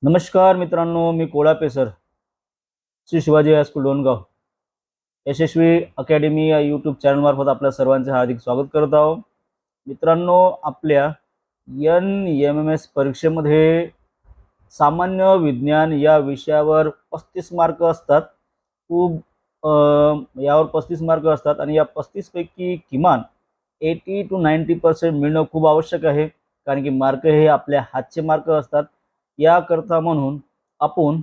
नमस्कार मित्रांनो, मी कोळापे sir, Shri Shivaji high school Dongaon यशस्वी academy या यूट्यूब चॅनलमार्फत आपल्या सर्वांचे हार्दिक स्वागत करत आहोत. मित्रांनो, आपल्या NMMS परीक्षेमध्ये सामान्य विज्ञान या विषयावर 35 मार्क असतात. यावर 35 मार्क असतात आणि या 35 पैकी किमान 80 to 90% मिळणं खूप आवश्यक आहे, कारण की मार्क हे आपल्या हातचे मार्क असतात. याकरता म्हणून आपण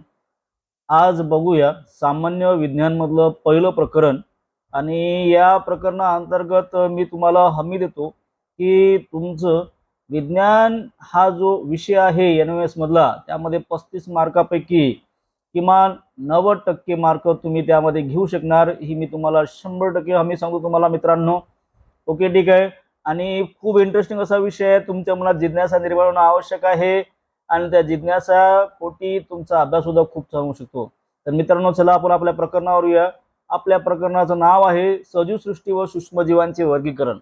आज बघूया सामान्य विज्ञानमधलं पहिलं प्रकरण. आणि या प्रकरणाअंतर्गत मी तुम्हाला हमी देतो की तुमचं विज्ञान हा जो विषय आहे NMS मधला, त्यामध्ये 35 मार्कापैकी किमान 90% मार्क तुम्ही त्यामध्ये घेऊ शकणार, ही मी तुम्हाला 100% हमी सांगतो तुम्हाला मित्रांनो. ओके, ठीक आहे. आणि खूप इंटरेस्टिंग असा विषय आहे, तुमच्या मनात जिज्ञासा निर्माण होणं आवश्यक आहे आणि त्या जिज्ञासा पोटी तुमचा अभ्यास सुद्धा खूप चांगू शकतो. तर मित्रांनो, चला आपण आपल्या प्रकरणावर येऊया. आपल्या प्रकरणाचं नाव आहे सजीव सृष्टी व सूक्ष्मजीवांचे वर्गीकरण.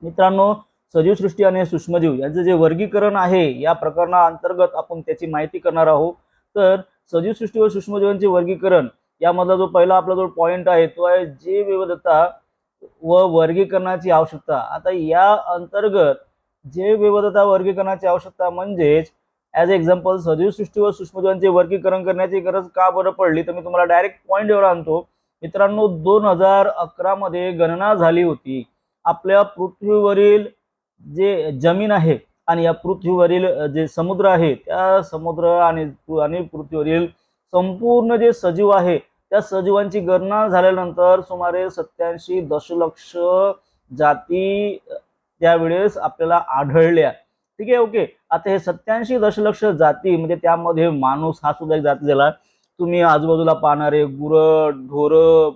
मित्रांनो, सजीव सृष्टी आणि सूक्ष्मजीव यांचे जे वर्गीकरण आहे, या प्रकरणाअंतर्गत आपण त्याची माहिती करणार आहोत. तर सजीव सृष्टी व सूक्ष्मजीवांचे वर्गीकरण यामधला जो पहिला आपला जो पॉइंट आहे तो आहे जैवविविधता व वर्गीकरणाची आवश्यकता. आता या अंतर्गत जैवविविधता वर्गीकरणाची आवश्यकता म्हणजेच ॲज एक्झाम्पल सजीव सृष्टी व सूक्ष्मजीवांचे वर्गीकरण करण्याची गरज का बरं पडली, तर मी तुम्हाला डायरेक्ट पॉईंटवर आणतो. मित्रांनो, 2011 मध्ये गणना झाली होती. आपल्या पृथ्वीवरील जे जमीन आहे आणि या पृथ्वीवरील जे समुद्र आहे, त्या समुद्र आणि पृथ्वीवरील संपूर्ण जे सजीव आहे, त्या सजीवांची गणना झाल्यानंतर सुमारे 87 दशलक्ष जाती त्यावेळेस आपल्याला आढळल्या. ठीक आहे, ओके. आता हे 87 दशलक्ष जाती म्हणजे त्यामध्ये माणूस हा सुद्धा एक जाती झाला. तुम्ही आजूबाजूला पाहणारे गुरं, ढोरं,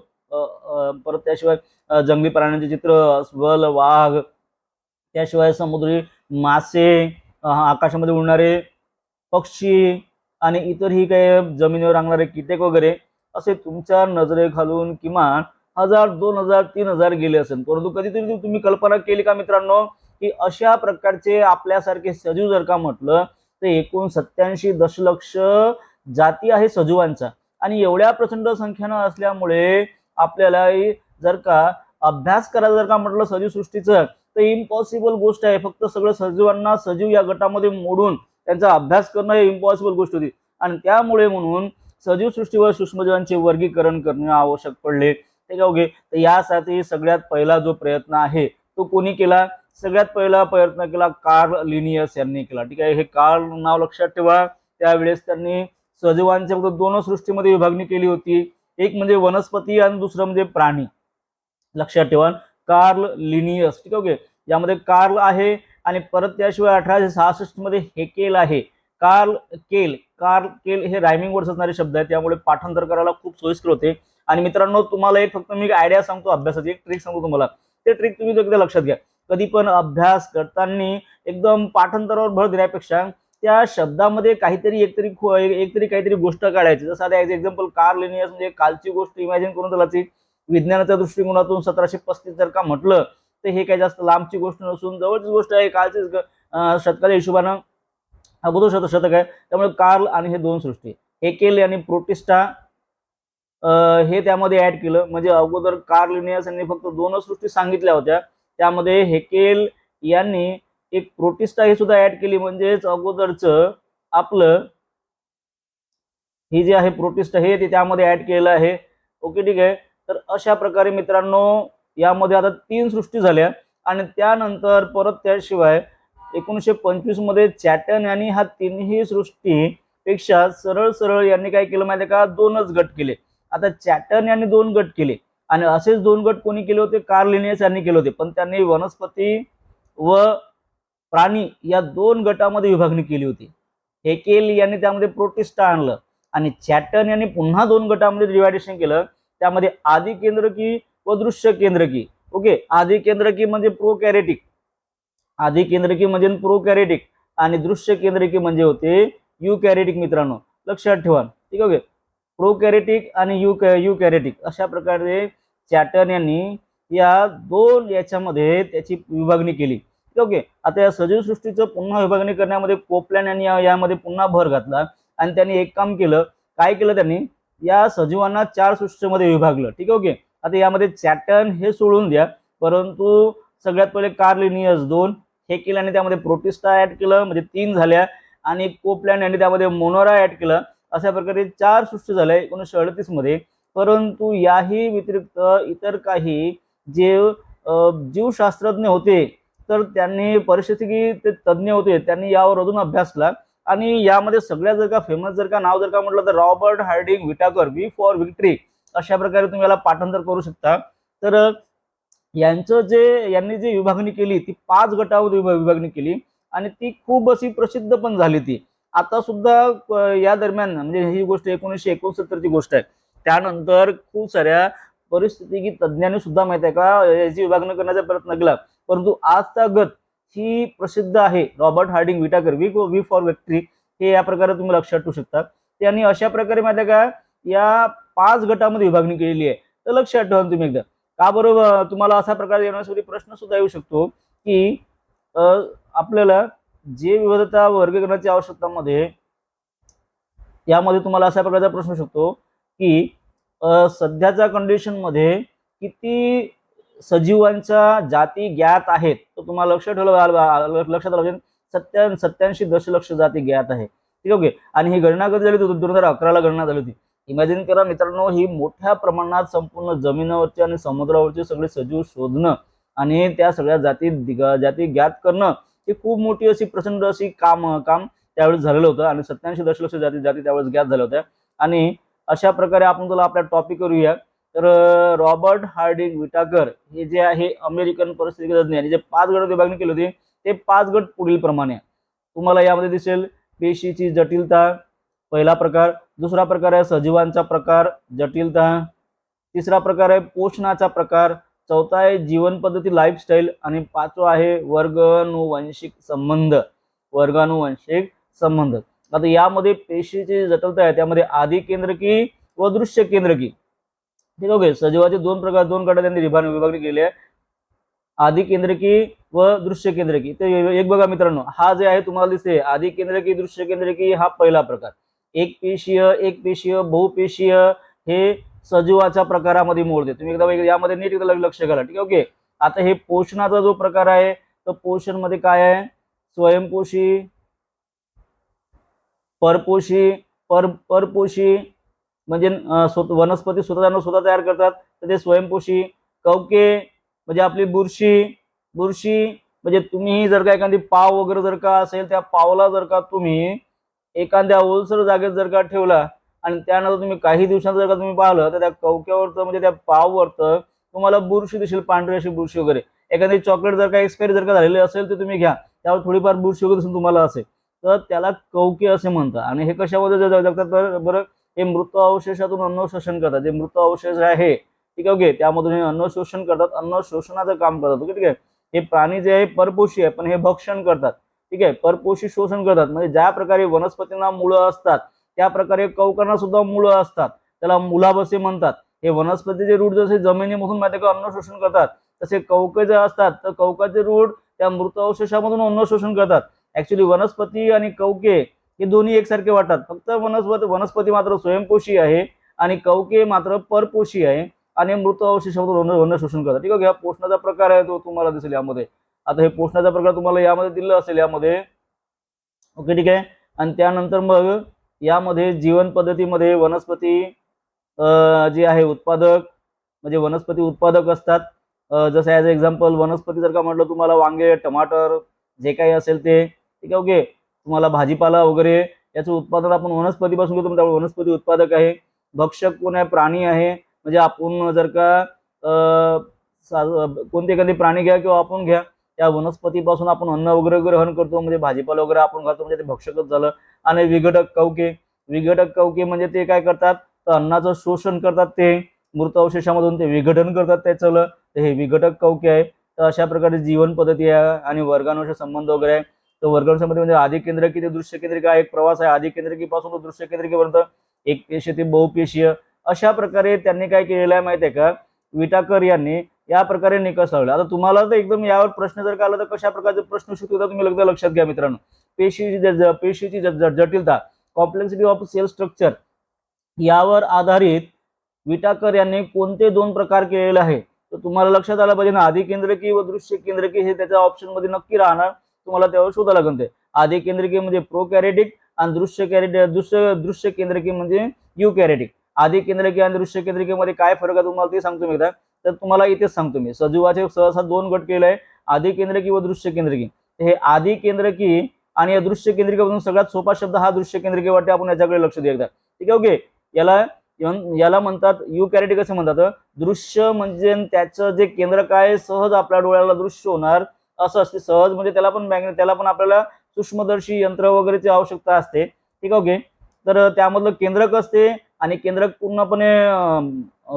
परत त्याशिवाय जंगली प्राण्यांचे चित्र, अस्वल, वाघ, त्याशिवाय समुद्री मासे, आकाशामध्ये उडणारे पक्षी आणि इतरही काही जमिनीवर रांगणारे कीटक वगैरे, असे तुमच्या नजरेखालून किमान 1000, 2000, 3000 गेले असेल. परंतु कधीतरी तुम्ही कल्पना केली का मित्रांनो, की अशा प्रकारचे आपल्यासारखे सजीव जर का म्हटलं तर एकूण 87 दशलक्ष जाती आहे सजीवांचा. आणि एवढ्या प्रचंड संख्येनं असल्यामुळे आपल्याला जर का अभ्यास करायचा जर का म्हटलं सजीव सृष्टीचं, तर इम्पॉसिबल गोष्ट आहे. फक्त सगळं सजीवांना सजीव या गटामध्ये मोडून त्यांचा अभ्यास करणं हे इम्पॉसिबल गोष्ट होती. आणि त्यामुळे म्हणून सजीव सृष्टीवर सूक्ष्मजीवांचे वर्गीकरण करणे आवश्यक पडले. ते ओके. तर यासाठी सगळ्यात पहिला जो प्रयत्न आहे तो कोणी केला? सगळ्यात पहिला प्रयत्न केला कार्ल लिनियस यांनी केला. ठीक आहे, हे कार्ल नाव लक्षात ठेवा. त्यावेळेस त्यांनी सजीवांच्या फक्त 2 सृष्टीमध्ये विभागणी केली होती, एक म्हणजे वनस्पती आणि दुसरं म्हणजे प्राणी. लक्षात ठेवा, कार्ल लिनियस. ठीक आहे, ओके. यामध्ये कार्ल आहे आणि परत त्याशिवाय 1866 मध्ये हेकेल आहे. कार्ल केल हे रायमिंग वर्ड्स असणारे शब्द आहेत, त्यामुळे पाठांतर करायला खूप सोयीस्कर होते. आणि मित्रांनो, तुम्हाला एक फक्त मी आयडिया सांगतो, अभ्यासाची एक ट्रिक सांगतो तुम्हाला. ते ट्रिक तुम्ही एकदा लक्षात घ्या. कधी पण अभ्यास करताना एकदम पाठांतरावर भर देण्यापेक्षा त्या शब्दामध्ये एकतरी काहीतरी गोष्ट काढायची. जसं आता एक्झाम्पल कार्ल लिनियस म्हणजे कालची गोष्ट इमॅजिन करून चालायची. विज्ञानाच्या दृष्टिकोनातून 1735 जर का म्हटलं तर हे काही जास्त लांबची गोष्ट नसून जवळची गोष्ट आहे. कालचीच शतकाच्या हिशोबानं अगोदर शतक आहे. त्यामुळे कार्ल आणि हे 2 सृष्टी, हेकेल आणि प्रोटिस्टा, हे त्यामध्ये ऍड केलं. म्हणजे अगोदर कार्ल लिनियस यांनी फक्त 2 सृष्टी सांगितल्या होत्या, त्यामध्ये हेकेल यांनी एक प्रोटिस्टा हे सुद्धा ऍड केली. म्हणजेच अगोदरचं आपलं ही जे आहे प्रोटिस्टा हे ते त्यामध्ये ऍड केलेलं आहे. ओके, ठीक आहे. तर अशा प्रकारे मित्रांनो यामध्ये आता 3 सृष्टी झाल्या. आणि त्यानंतर परत त्याशिवाय 1925 मध्ये चॅटन यांनी हा 3ही सृष्टी पेक्षा सरळ यांनी काय केलं माहिती का, 2च गट केले. आता चॅटन यांनी 2 गट केले आणि असेच 2 गट कोणी केले होते? कार्ल लिनियस यांनी केले होते. पण त्यांनी वनस्पती व प्राणी या 2 गटामध्ये विभागणी केली होती. हेकेल यांनी त्यामध्ये प्रोटिस्टा आणलं आणि चॅटन यांनी पुन्हा 2 गटामध्ये डिवायडेशन केलं. त्यामध्ये आदि केंद्रकी व दृश्य केंद्रकी. ओके, आदि केंद्रकी म्हणजे प्रोकॅरियोटिक, आणि दृश्य केंद्रकी म्हणजे होते युकॅरियोटिक. मित्रांनो लक्षात ठेवा. ठीक आहे, प्रोकॅरियोटिक आणि युकॅरियोटिक अशा प्रकारे चॅटन यांनी या 2 याच्यामध्ये त्याची विभागणी केली. ओके. आता या सजीव सृष्टीचं पुन्हा विभागणी करण्यामध्ये कोपलॅन यांनी यामध्ये पुन्हा भर घातला आणि त्यांनी एक काम केलं, काय केलं त्यांनी, या सजीवांना 4 सृष्टीमध्ये विभागलं. ठीक आहे, ओके. आता यामध्ये सॅटर्न हे सोडून द्या, परंतु सगळ्यात पहिले कार्लिनियस 2 हे केलं आणि त्यामध्ये प्रोटिस्टा ऍड केलं, म्हणजे 3 झाल्या, आणि कोपलँड यांनी त्यामध्ये मोनोरा ऍड केलं. अशा प्रकारे 4 सृष्टी झाल्या 1938 मध्ये. परंतु याही व्यतिरिक्त इतर काही जे जीवशास्त्रज्ञ होते, तर त्यांनी परिस्थिती ते तज्ज्ञ होते, त्यांनी यावर अजून अभ्यास केला. आणि यामध्ये सगळ्यात जर का फेमस जर का नाव जर का म्हटलं तर Robert Harding Whitaker, V for victory, अशा प्रकारे तुम्ही याला पाठांतर करू शकता. तर यांचं जे यांनी जी विभागणी केली ती 5 गटामध्ये विभागणी केली आणि ती खूप अशी प्रसिद्ध पण झाली. ती आता सुद्धा या दरम्यान, म्हणजे ही गोष्ट 1969 ची गोष्ट आहे, त्यानंतर खूप साऱ्या परिस्थिती तज्ज्ञांनी सुद्धा माहित आहे का याची विभागणी करण्याचा प्रयत्न केला, परंतु आजतागत ही प्रसिद्ध आहे Robert Harding Whitaker, V for victory, हे या प्रकारे तुम्ही लक्षात ठेवू शकता. त्यांनी अशा प्रकारे माहिती आहे का या 5 गटामध्ये विभागणी केलेली आहे. तर लक्षात ठेवा तुम्ही एकदा. का बरोबर तुम्हाला असा प्रकार येण्यासाठी प्रश्न सुद्धा येऊ शकतो की आपल्याला जे विविधता वर्गीकरणाची आवश्यकतामध्ये यामध्ये तुम्हाला अशा प्रकारचा प्रश्न येऊ शकतो की सध्याच्या कंडिशन मध्ये किती सजीवांच्या जाती ज्ञात आहेत. तर तुम्हाला लक्षात आलं 87 दशलक्ष जाती ज्ञात आहे. ठीक आहे, आणि ही गणना कधी झाली होती? 2011 गणना झाली होती. इमॅजिन करा मित्रांनो, ही मोठ्या प्रमाणात संपूर्ण जमिनीवरचे आणि समुद्रावरचे सगळे सजीव शोधणं आणि त्या सगळ्या जाती ज्ञात करणं ही खूप मोठी अशी प्रचंड अशी काम त्यावेळेस झालेलं होतं. आणि 87 दशलक्ष जाती त्यावेळेस ज्ञात झाल्या होत्या. आणि अशा प्रकारे आपण तुला आपल्या टॉपिक करूया. तर रॉबर्ट हार्डिंग विटाकर हे जे आहे अमेरिकन परिस्थिती तज्ञ यांनी जे 5 गट विभागणी केली होती, ते 5 गट पुढील प्रमाणे तुम्हाला यामध्ये दिसेल. पेशीची जटिलता पहिला प्रकार, दुसरा प्रकार आहे सजीवांचा प्रकार जटिलता, तिसरा प्रकार आहे पोषणाचा प्रकार, चौथा आहे जीवन पद्धती लाईफस्टाईल, आणि पाचवा आहे वर्गानुवंशिक संबंध. आता यामध्ये पेशीची जटिलता आहे त्यामध्ये आधी केंद्रकी व दृश्य केंद्रकी. ठीक आहे, सजीवाचे 2 गटात त्यांनी विभागणी केली आहे, आधी केंद्रकी व दृश्य केंद्रकी. तर एक बघा मित्रांनो, हा जे आहे तुम्हाला दिसते आधी केंद्रकी दृश्य केंद्रकी, हा पहिला प्रकार. एक पेशीय बहुपेशीय हे सजीवाच्या प्रकारामध्ये मोडते. तुम्ही एकदा यामध्ये नीट एकदा लक्ष घाला. ठीक आहे, ओके. आता हे पोषणाचा जो प्रकार आहे, तर पोषण मध्ये काय आहे, स्वयंपोषी, परपोषी म्हणजे वनस्पती स्वतः तयार करतात, तर ते स्वयंपोषी. कवके म्हणजे आपली बुरशी म्हणजे तुम्ही जर का एखादी पाव वगैरे जर का असेल, त्या पावला जर का तुम्ही एखाद्या ओलसर जागेत जर का ठेवला आणि त्यानंतर तुम्ही काही दिवसात जर का तुम्ही पाहिलं, तर त्या कवक्यावरचं म्हणजे त्या पाववरतं तुम्हाला बुरशी दिसेल, पांढरी अशी बुरशी वगैरे. एखादी चॉकलेट जर का एक्सपायरी जर का झालेली असेल तर तुम्ही घ्या, त्यावर थोडीफार बुरशी वगैरे दिसून तुम्हाला असेल, तर त्याला कवके असे म्हणतात. आणि हे कशामध्ये जगतात बरं, हे मृत अवशेषातून अन्न शोषण करतात. जे मृत अवशेष आहे, ठीक आहे, ओके, त्यामधून हे अन्न शोषण करतात, अन्न शोषणाचं काम करतात. ठीक आहे, हे प्राणी जे आहे परपोषी आहे, पण हे भक्षण करतात. ठीक आहे, परपोषी शोषण करतात. म्हणजे ज्या प्रकारे वनस्पतींना मुळं असतात त्या प्रकारे कवकांना सुद्धा मुळं असतात, त्याला मुलाब असे म्हणतात. हे वनस्पतीचे रूट जसे जमिनीमधून माहिती का अन्न शोषण करतात, तसे कवके जे असतात तर कवकाचे रूट त्या मृत अवशेषामधून अन्न शोषण करतात. ऍक्च्युली वनस्पती आणि कवके हे दोन्ही एकसारखे वाटतात, फक्त वनस्पती मात्र स्वयंपोषी आहे आणि कवके मात्र परपोषी आहे आणि मृत अवशेषामधून अन्न शोषण करतात. ठीक आहे, पोषणाचा प्रकार आहे तो तुम्हाला दिसेल यामध्ये. आता हे पोषणाचा प्रकार तुम्हाला यामध्ये दिलं असेल यामध्ये, ओके, ठीक आहे. आणि त्यानंतर मग यामध्ये जीवन पद्धतीमध्ये वनस्पती जे आहे उत्पादक, म्हणजे वनस्पती उत्पादक असतात. जसं ॲज एक्झाम्पल वनस्पती जर का म्हटलं तुम्हाला वांगे, टमाटर जे काही असेल ते, ठीक आहे, ओके, तुम्हाला भाजीपाला वगैरे याचं उत्पादन आपण वनस्पतीपासून घेतो, त्यामुळे वनस्पती उत्पादक आहे. भक्षक कोण आहे, प्राणी आहे. म्हणजे आपण जर का कोणते एखादे प्राणी घ्या किंवा आपण घ्या, त्या वनस्पतीपासून आपण अन्न वगैरे ग्रहण करतो, म्हणजे भाजीपाला वगैरे आपण खातो, म्हणजे ते भक्षकच झालं. आणि विघटक कवके म्हणजे ते काय करतात, तर अन्नाचं शोषण करतात, ते मृत अवशेषामधून ते विघटन करतात त्याचं, तर हे विघटक कवके आहे. तर अशा प्रकारे जीवन पद्धती आहे आणि वर्गानुवंशिक संबंध वगैरे आहे. तर वर्गानुवंशिक म्हणजे आधी केंद्रकी ते दृश्य केंद्रिका एक प्रवास आहे, आधी केंद्रकीपासून तो दृश्य केंद्रकीपर्यंत, एक पेशीय ते बहुपेशीय. अशा प्रकारे त्यांनी काय केलेलं आहे माहिती आहे का, विटाकर यांनी या प्रकारे निकष लावले. आता तुम्हाला तर एकदम यावर प्रश्न जर का आला तर कशा प्रकारचे प्रश्न शिकवता तुम्ही एकदा लक्षात घ्या मित्रांनो. पेशीची जटिलता, कॉम्प्लेक्सिटी ऑफ सेल स्ट्रक्चर यावर आधारित विटाकर यांनी कोणते दोन प्रकार केलेले आहे? तर तुम्हाला लक्षात आलं पाहिजे ना, आधी केंद्रकी व दृश्य केंद्रकी हे त्याच्या ऑप्शन मध्ये नक्की राहणार, तुम्हाला त्यावर शोधायला लागेल ते. आधी केंद्रकी म्हणजे प्रोकॅरियोटिक आणि दृश्य केंद्रकी म्हणजे युकॅरियोटिक. आधी केंद्रकी आणि दृश्य केंद्रकीमध्ये काय फरक आहे तुम्हाला ते सांगतो मी एकदा. तर तुम्हाला इथेच सांगतो मी, सजीवाचे सहसा दोन गट केले आहे, आधी केंद्रकी व दृश्य केंद्रकी. हे आधी केंद्रकी आणि या दृश्य केंद्रकीपासून सगळ्यात सोपा शब्द हा दृश्य केंद्रकी वाटते, आपण याच्याकडे लक्ष देऊ एकदा. ठीक आहे, ओके. याला म्हणतात युकॅरियोटिक असे म्हणतात. दृश्य म्हणजे त्याचं जे केंद्र काय सहज आपल्या डोळ्याला दृश्य होणार असं असते. सहज म्हणजे त्याला पण आपल्याला सूक्ष्मदर्शी यंत्र वगैरेची आवश्यकता असते. ठीक आहे, ओके. तर त्यामधलं केंद्रक असते आणि केंद्रक पूर्णपणे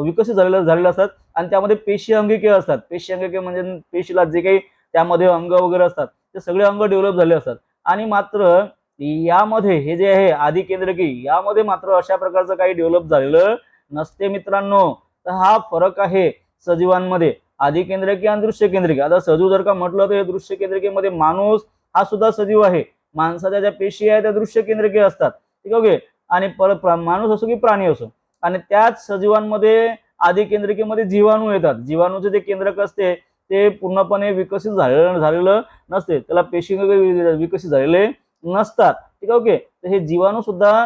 विकसित झालेलं असतात आणि त्यामध्ये पेशी अंगिके असतात. पेशी अंगिके म्हणजे पेशीला जे काही त्यामध्ये अंग वगैरे असतात ते सगळे अंग डेव्हलप झाले असतात. आणि मात्र यामध्ये हे जे आहे आधी केंद्रकी यामध्ये मात्र अशा प्रकारचं काही डेव्हलप झालेलं नसते मित्रांनो. तर हा फरक आहे सजीवांमध्ये, आधी केंद्रकी आणि दृश्य केंद्रकी. आता सजीव जर का म्हटलं तर हे दृश्य केंद्रकीमध्ये माणूस हा सुद्धा सजीव आहे. माणसाच्या ज्या पेशी आहेत त्या दृश्य केंद्रकी असतात. ठीक आहे, आणि माणूस असो की प्राणी असो. आणि त्याच सजीवांमध्ये आधी केंद्रकीमध्ये जीवाणू येतात. जीवाणूचे जे केंद्रक असते ते पूर्णपणे विकसित झालेलं नसते, त्याला पेशी विकसित झालेले नसतात. ठीक आहे, ओके. तर हे जीवाणू सुद्धा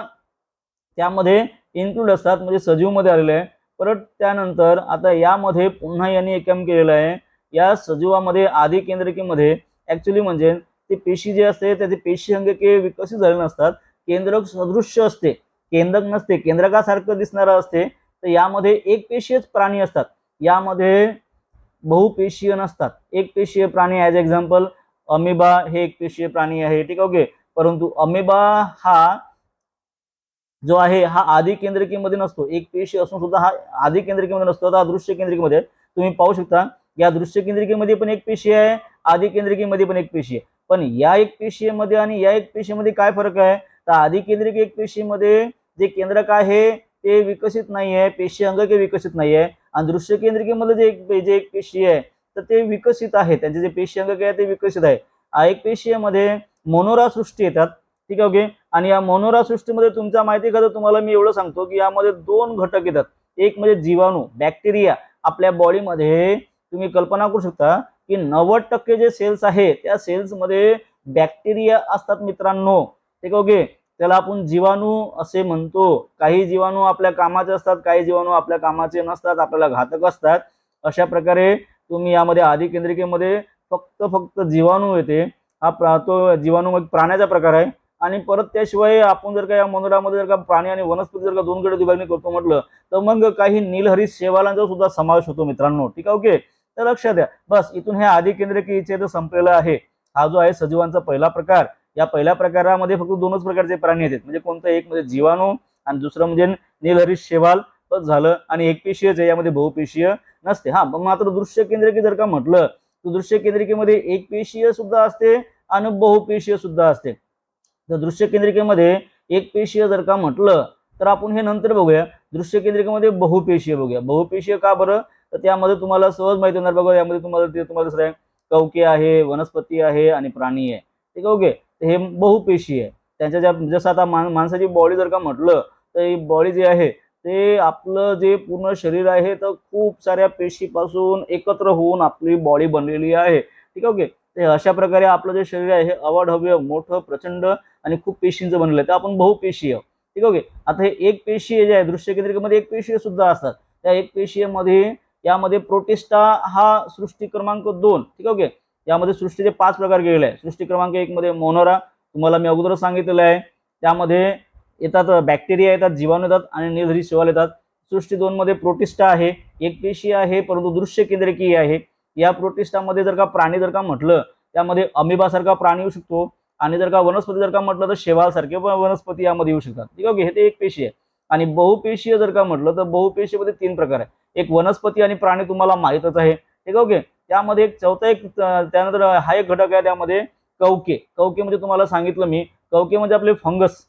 त्यामध्ये इन्क्लूड असतात, म्हणजे सजीव मध्ये आलेले आहे. परत त्यानंतर आता यामध्ये पुन्हा यांनी एक काम केलेलं आहे, या सजीवामध्ये आधी केंद्रकीमध्ये ऍक्च्युली म्हणजे ते पेशी जे असते त्याचे पेशी अंगके विकसित झालेले नसतात, केंद्रक सदृश्य असते, केंद्रक नसते, केंद्रकासारखं दिसणारं असते. तर यामध्ये एक पेशीयच प्राणी असतात, यामध्ये बहुपेशीय नसतात. एक पेशीय प्राणी ॲज एक्झाम्पल अमिबा हे एक पेशीय प्राणी आहे. ठीक आहे, ओके. परंतु अमिबा हा जो आहे हा आधी केंद्रकीमध्ये नसतो, एक पेशी असून सुद्धा हा आधी केंद्रकीमध्ये नसतो. आता दृश्य केंद्रकीमध्ये तुम्ही पाहू शकता, या दृश्य केंद्रकीमध्ये पण एक पेशी आहे, आधी केंद्रकीमध्ये पण एक पेशी आहे. पण या एक पेशीमध्ये आणि या एक पेशीमध्ये काय फरक आहे? तर आधी केंद्रकी एक पेशीमध्ये जे केंद्रक आहे ते विकसित नाही आहे, पेशी अंगके विकसित नाही आहे. आणि दृश्य केंद्रकीमध्ये जे एक पेशी आहे तर ते विकसित आहे, त्यांचे जे पेशी अंगके आहे ते विकसित आहे. एक पेशीमध्ये मोनोरा सृष्टी येतात. ठीक आहे, ओके. आणि या मोनोरा सृष्टीमध्ये तुमच्या माहिती का, तुम्हाला मी एवढं सांगतो की यामध्ये दोन घटक येतात. एक म्हणजे जीवाणू, बॅक्टेरिया. आपल्या बॉडीमध्ये तुम्ही कल्पना करू शकता की 90% जे सेल्स आहे त्या सेल्समध्ये बॅक्टेरिया असतात मित्रांनो. ठीक आहे, ओके. त्याला आपण जीवाणू असे म्हणतो. काही जीवाणू आपल्या कामाचे असतात, काही जीवाणू आपल्या कामाचे नसतात, आपल्याला घातक असतात. अशा प्रकारे तुम्ही यामध्ये आधी केंद्रिकेमध्ये फक्त जीवाणू येते. हा तो जीवाणू एक प्राण्याचा प्रकार आहे. आणि परत त्याशिवाय आपण जर का या मनोरामध्ये जर का प्राणी आणि वनस्पती जर का दोन गट विभागणी करतो म्हटलं तर मग काही नीलहरित शैवालांचा सुद्धा समावेश होतो मित्रांनो. ठीक आहे, ओके. तर लक्षात द्या, बस इथून हे आधी केंद्रकीचे तर संपलेलं आहे. हा जो आहे सजीवांचा पहिला प्रकार. या पहिल्या प्रकारामध्ये फक्त दोनच प्रकारचे प्राणी येतात, म्हणजे कोणतं, एक म्हणजे जीवाणू आणि दुसरं म्हणजे नीलहरित शैवाल. बस झालं. आणि एक पेशीयच आहे, यामध्ये बहुपेशीय नसते. हा, पण मात्र दृश्य केंद्रकी जर का म्हटलं तर दृश्य केंद्रिकेमध्ये एक पेशीय सुद्धा असते आणि बहुपेशीय सुद्धा असते. तर दृश्य केंद्रिकेमध्ये एक पेशीय जर का म्हटलं तर आपण हे नंतर बघूया. दृश्य केंद्रिकेमध्ये बहुपेशीय बघूया. बहुपेशीय का बरं? तर त्यामध्ये तुम्हाला सहज माहिती होणार बघा. यामध्ये तुम्हाला दिसत आहे कवके आहे, वनस्पती आहे आणि प्राणी आहे. ठीक आहे, ओके. तर हे बहुपेशीय आहे. त्यांच्या ज्या जसं आता माणसाची बॉडी जर का म्हटलं तर ही बॉडी जी आहे ते आपलं जे पूर्ण शरीर आहे तर खूप साऱ्या पेशीपासून एकत्र होऊन आपली बॉडी बनलेली आहे. ठीक आहे, ओके. तर अशा प्रकारे आपलं जे शरीर आहे हे अवाढव्य मोठं प्रचंड आणि खूप पेशींचं बनलेलं आहे. तर आपण बहुपेशीय. ठीक आहे, ओके. आता हे एक पेशीय जे आहे दृश्य केंद्रिकेमध्ये एक पेशीय सुद्धा असतात. त्या एक पेशीयमध्ये यामध्ये प्रोटिस्टा हा सृष्टी क्रमांक 2. ठीक आहे, ओके. यामध्ये सृष्टीचे 5 प्रकार केलेले आहे. सृष्टी क्रमांक 1 मध्ये मोनोरा, तुम्हाला मी अगोदर सांगितलेलं आहे. त्यामध्ये येतात बॅक्टेरिया येतात, जीवाणू येतात आणि नीलहरित शैवाल येतात. सृष्टी 2 मध्ये प्रोटिस्टा आहे, एक पेशीय आहे परंतु दृश्य केंद्रकीय आहे. या प्रोटिस्टामध्ये जर का प्राणी जर का म्हटलं त्यामध्ये अमिबा सारखा प्राणी येऊ शकतो आणि जर का वनस्पती जर का म्हटलं तर शैवाल सारखे वनस्पती यामध्ये येऊ शकतात. ठीक आहे, हे ते एक पेशी आहे. आणि बहुपेशीय जर का म्हटलं तर बहुपेशीमध्ये 3 प्रकार आहे. एक वनस्पती आणि प्राणी तुम्हाला माहितच आहे. ठीक आहे, ओके. त्यामध्ये एक चौथा एक त्यानंतर हा एक घटक आहे त्यामध्ये कवके. कवके म्हणजे तुम्हाला सांगितलं मी, कवके म्हणजे आपले फंगस.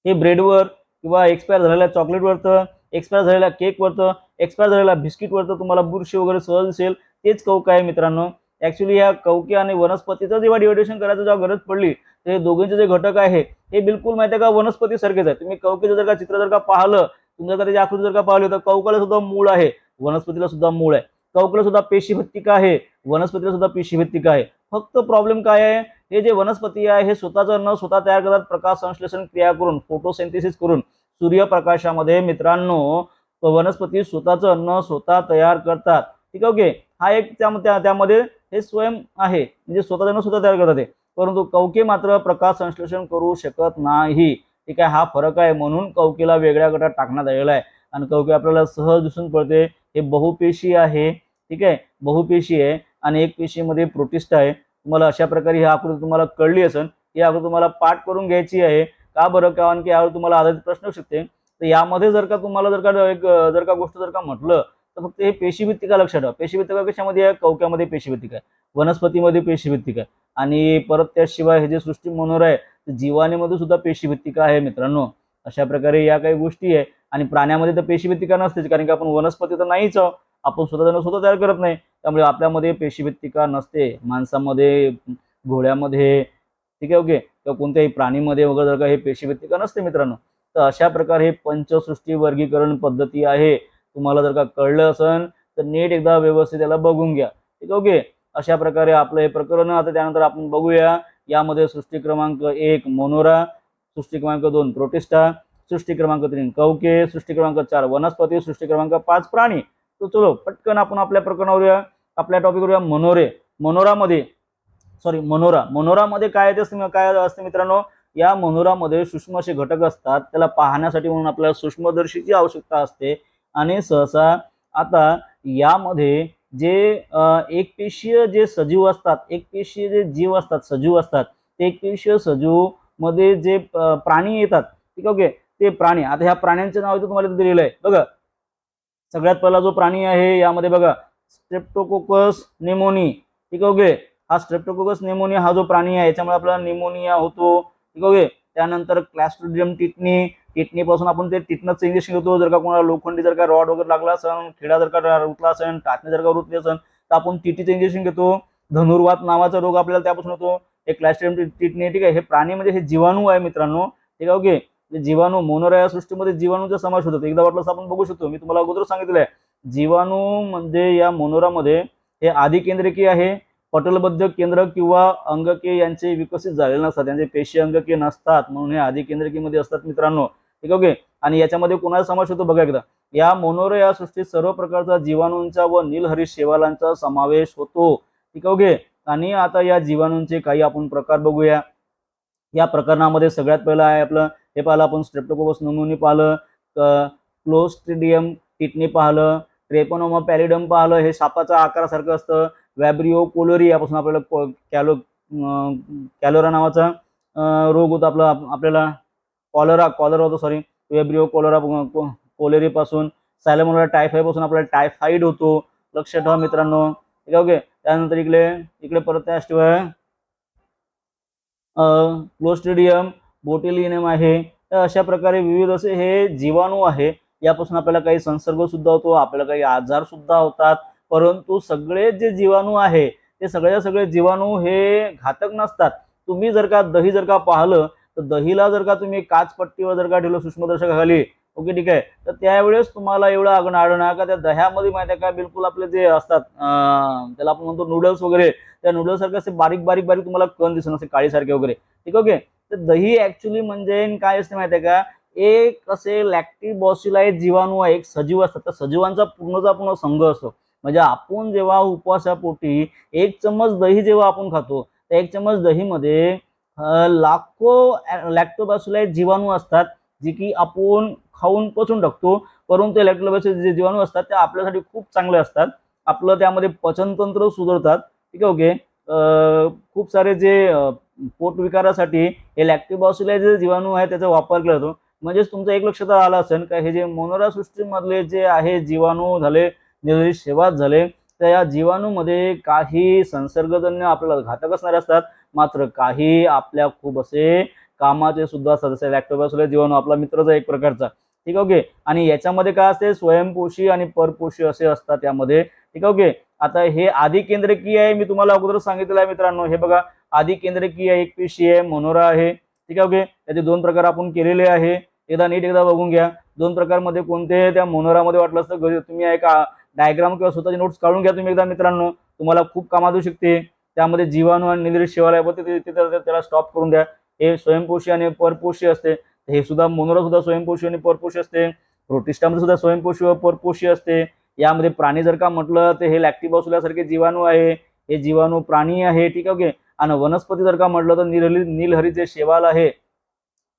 हे ब्रेडवर किंवा एक्सपायर झालेल्या चॉकलेटवर तर एक्सपायर झालेल्या केकवर तर एक्सपायर झालेल्या बिस्किटवर तर तुम्हाला बुरशी वगैरे सहज दिसेल, तेच कवक आहे मित्रांनो. ऍक्च्युली या कवके आणि वनस्पतीचं जेव्हा डिव्हायडेशन करायचं जेव्हा गरज पडली तर हे दोघांचे जे घटक आहे हे बिलकुल माहिती आहे का वनस्पती सारखेच आहे. तुम्ही कवकेचं जर का चित्र जर का पाहिलं, तुम्ही जर का त्याची आकृती जर का पाहिली तर कवकाला सुद्धा मूळ आहे, वनस्पतीला सुद्धा मूळ आहे. कवकाला सुद्धा पेशीभित्तिका आहे, वनस्पतीला सुद्धा पेशीभित्तिका आहे. फक्त प्रॉब्लेम काय आहे, हे जे वनस्पती आहे हे स्वतःचं अन्न स्वतः तयार करतात, प्रकाश संश्लेषण क्रिया करून, फोटोसिंथेसिस करून सूर्यप्रकाशामध्ये मित्रांनो वनस्पती स्वतःचं अन्न स्वतः तयार करतात. ठीक आहे, ओके. हा एक त्यामध्ये हे स्वयं आहे, म्हणजे स्वतःचं अन्न स्वतः तयार करतात ते. परंतु कवके मात्र प्रकाश संश्लेषण करू शकत नाही. ठीक आहे, हा फरक आहे. म्हणून कवकेला वेगळ्या गटात टाकण्यात आलेला आहे. आणि कवके आपल्याला सहज दिसून पडते, हे बहुपेशी आहे. ठीक आहे, बहुपेशी आहे आणि एक पेशीमध्ये प्रोटिस्ट आहे. तुम्हाला अशा प्रकारे ही आकृती तुम्हाला कळली असेल. ही आकृती तुम्हाला पाठ करून घ्यायची आहे. का बरं, कारण की यावर तुम्हाला आधारित प्रश्न येऊ शकते. तर यामध्ये जर का तुम्हाला जर का गोष्ट जर का म्हटलं तर फक्त हे पेशीभित्तिका लक्षात ठेवा. पेशीभित्तिका कशामध्ये आहे, कवक्यामध्ये पेशीभित्तिका आहे, वनस्पतीमध्ये पेशीभित्तिका आहे आणि परत त्याशिवाय हे जे सृष्टी मनोरा आहे जीवाणूमध्ये सुद्धा पेशीभित्तिका आहे मित्रांनो. अशा प्रकारे या काही गोष्टी आहे. आणि प्राण्यामध्ये तर पेशीभित्तिका नसतेच, कारण की आपण वनस्पती तर नाहीच आहोत, आपण स्वतः तयार करत नाही, त्यामुळे आपल्यामध्ये पेशीभित्तिका नसते. माणसामध्ये, घोड्यामध्ये, ठीक आहे, ओके, किंवा कोणत्याही प्राणीमध्ये वगैरे जर का हे पेशीभित्तिका नसते मित्रांनो. तर अशा प्रकारे हे पंचसृष्टी वर्गीकरण पद्धती आहे. तुम्हाला जर का कळलं असेल तर नीट एकदा व्यवस्थित त्याला बघून घ्या. ठीक आहे, ओके. अशा प्रकारे आपलं हे प्रकरण. आता त्यानंतर आपण बघूया यामध्ये सृष्टी क्रमांक 1 मोनोरा, सृष्टी क्रमांक 2 प्रोटिस्टा, सृष्टी क्रमांक 3 कवके, सृष्टी क्रमांक 4 वनस्पती, सृष्टी क्रमांक 5 प्राणी. तो चलो पटकन आपण आपल्या प्रकरणावर या, आपल्या टॉपिकवर या. मनोरामध्ये काय असते मित्रांनो, या मनोरामध्ये सूक्ष्म असे घटक असतात. त्याला पाहण्यासाठी म्हणून आपल्याला सूक्ष्मदर्शीची आवश्यकता असते. आणि सहसा आता यामध्ये जे एकपेशीय जे सजीव असतात, एकपेशीय जे जीव असतात, सजीव असतात, ते एकपेशीय सजीव मध्ये जे प्राणी येतात. ठीक आहे, ओके. ते प्राणी, आता ह्या प्राण्यांचे नाव इथे तुम्हाला दिलेलं आहे बघा. सगळ्यात पहिला जो प्राणी आहे यामध्ये बघा स्ट्रेप्टोकोकस निमोनी. ठीक आहे, ओके. हा स्ट्रेप्टोकोकस निमोनी हा जो प्राणी आहे याच्यामुळे आपल्याला निमोनिया होतो. ठीक आहे, ओके. त्यानंतर क्लॅस्ट्रिडियम टिटनी पासून आपण ते टिटनसचं इंजेक्शन घेतो. जर का कोणाला लोखंडी जर का रॉड वगैरे लागला असेल, खिळा जर का रुतला असेल, टाचणी जर का रुतली असेल तर आपण टीटीचं इंजेक्शन घेतो. धनुर्वात नावाचा रोग आपल्याला त्यापासून होतो. हे क्लॅस्ट्रिडियम टिटनी. ठीक आहे, हे प्राणी म्हणजे हे जीवाणू आहे मित्रांनो. ठीक आहे, ओके. जीवाणू मोनोरा या सृष्टीमध्ये जीवाणूचा समावेश होतो. एकदा वाटलं आपण बघू शकतो, मी तुम्हाला अगोदर सांगितलं आहे जीवाणू म्हणजे या मोनोरामध्ये हे आदिकेंद्रकीय आहे. पटलबद्ध केंद्र किंवा अंगके यांचे विकसित झालेले नसतात, त्यांचे पेशी अंगके नसतात, म्हणून हे आदिकेंद्रकीमध्ये असतात मित्रांनो. ठीक आहे, ओके. आणि याच्यामध्ये कोणाचा समावेश होतो बघा एकदा. या मोनोरा या सृष्टीत सर्व प्रकारचा जीवाणूंचा व नीलहरित शेवालांचा समावेश होतो. ठीक आहे, ओके. आणि आता या जीवाणूंचे काही आपण प्रकार बघूया. या प्रकरणामध्ये सगळ्यात पहिलं आहे आपलं हे पाहिलं आपण स्ट्रेप्टोकोकस निमोनी पाहिलं, क्लोस्ट्रिडियम टिटनी पाहिलं, ट्रेपोनोमा पॅलिडम पाहिलं, हे सापाचा आकारासारखं असतं. वॅब्रिओ कोलोरी यापासून आपल्याला कॅलोरा नावाचा रोग होता आपल्याला कॉलरा होतो, सॉरी, वॅब्रिओ कोलेरी पासून. सॅलेमोनेला टायफॉइड पासून आपल्याला टायफॉइड होतो. लक्ष ठेवा मित्रांनो. ठीक आहे, ओके. त्यानंतर इकडे परत त्याशिवाय क्लोस्ट्रिडियम बोटेलियनम आहे. तर अशा प्रकारे विविध असे हे जीवाणू आहे. यापासून आपल्याला काही संसर्ग सुद्धा होतो, आपल्याला काही आजार सुद्धा होतात. परंतु सगळे जे जीवाणू आहे ते सगळे जीवाणू हे घातक नसतात. तुम्ही जर का दही जर का पाहिलं तर दहीला जर का तुम्ही काचपट्टीवर जर का ठेवलं सूक्ष्मदर्शकाखाली, ओके, ठीक आहे, तर त्यावेळेस तुम्हाला एवढं आढळणार का त्या दह्यामध्ये माहिती आहे का बिलकुल आपले जे असतात त्याला आपण म्हणतो नूडल्स वगैरे, त्या नूडल्स सारखे असे बारीक बारीक बारीक तुम्हाला कण दिसणार असे काळीसारखे वगैरे. ठीक आहे, ओके. तर दही ऍक्च्युली म्हणजे काय असते माहिती आहे का, एक असे लॅक्टिबॉसिलाइज जीवाणू आहे, एक सजीव असतात. त्या सजीवांचा पूर्ण संघ असतो. म्हणजे आपण जेव्हा उपवासापोटी 1 चम्मच दही जेव्हा आपण खातो, त्या 1 चम्मच दहीमध्ये लाखो लॅक्टोबॅसिलाइज जीवाणू असतात, जे की आपण खाऊन पचवून टाकतो. परंतु लॅक्टोबॅसिलाइज जे जीवाणू असतात ते आपल्यासाठी खूप चांगले असतात. आपलं त्यामध्ये पचनतंत्र सुधारतात. ठीक आहे, ओके. खूप सारे जे पोटविकारासाठी हे लॅक्टोबॅसिलाइज जे जीवाणू आहे त्याचा वापर केला जातो. म्हणजेच तुमचं एक लक्षात आलं असेल का हे जे मोनोरा सृष्टीमधले जे आहे जीवाणू झाले, निलहरी शेवाळ झाले, तर या जीवाणूमध्ये काही संसर्गजन्य आपल्याला घातक असणारे असतात, मात्र काही आपल्या खूप असे कामाचे सुद्धा असतात. जसे लॅक्टोबॅसिलस जीवाणू आपला मित्रच आहे एक प्रकारचा. ठीक आहे, ओके. आणि याच्यामध्ये काय असते, स्वयंपोषी आणि परपोषी असे असतात यामध्ये. ठीक आहे, ओके. आता हे आदिकेंद्रकीय आहे, मी तुम्हाला अगोदर सांगितलेलं आहे मित्रांनो. हे बघा आदिकेंद्रकीय एकपेशीय मोनोरा आहे. ठीक आहे. ओके, त्याचे दोन प्रकार आपण केलेले आहे. एकदा बघून घ्या. दोन प्रकारमध्ये कोणते त्या मोनोरामध्ये वाटलं असतं तुम्ही एक डायग्राम किंवा स्वतःचे नोट्स काढून घ्या तुम्ही एकदा मित्रांनो, तुम्हाला खूप कामात येऊ शकते. त्यामध्ये जीवाणू आणि निद्रित शेवाळ त्याला स्टॉप करून द्या. हे स्वयंपोषी आणि परपोषी असते. हे सुद्धा मोनोरा सुद्धा स्वयंपोषी आणि परपोषी असते. प्रोटिस्टामध्ये सुद्धा स्वयंपोषी व परपोषी असते. यामध्ये प्राणी जर का म्हटलं तर हे लॅक्टिबोसुला सारखे जीवाणू आहे, हे जीवाणू प्राणी आहे. ठीक आहे. ओके, आणि वनस्पती जर का म्हटलं तर नीलहरित जे शेवाल आहे,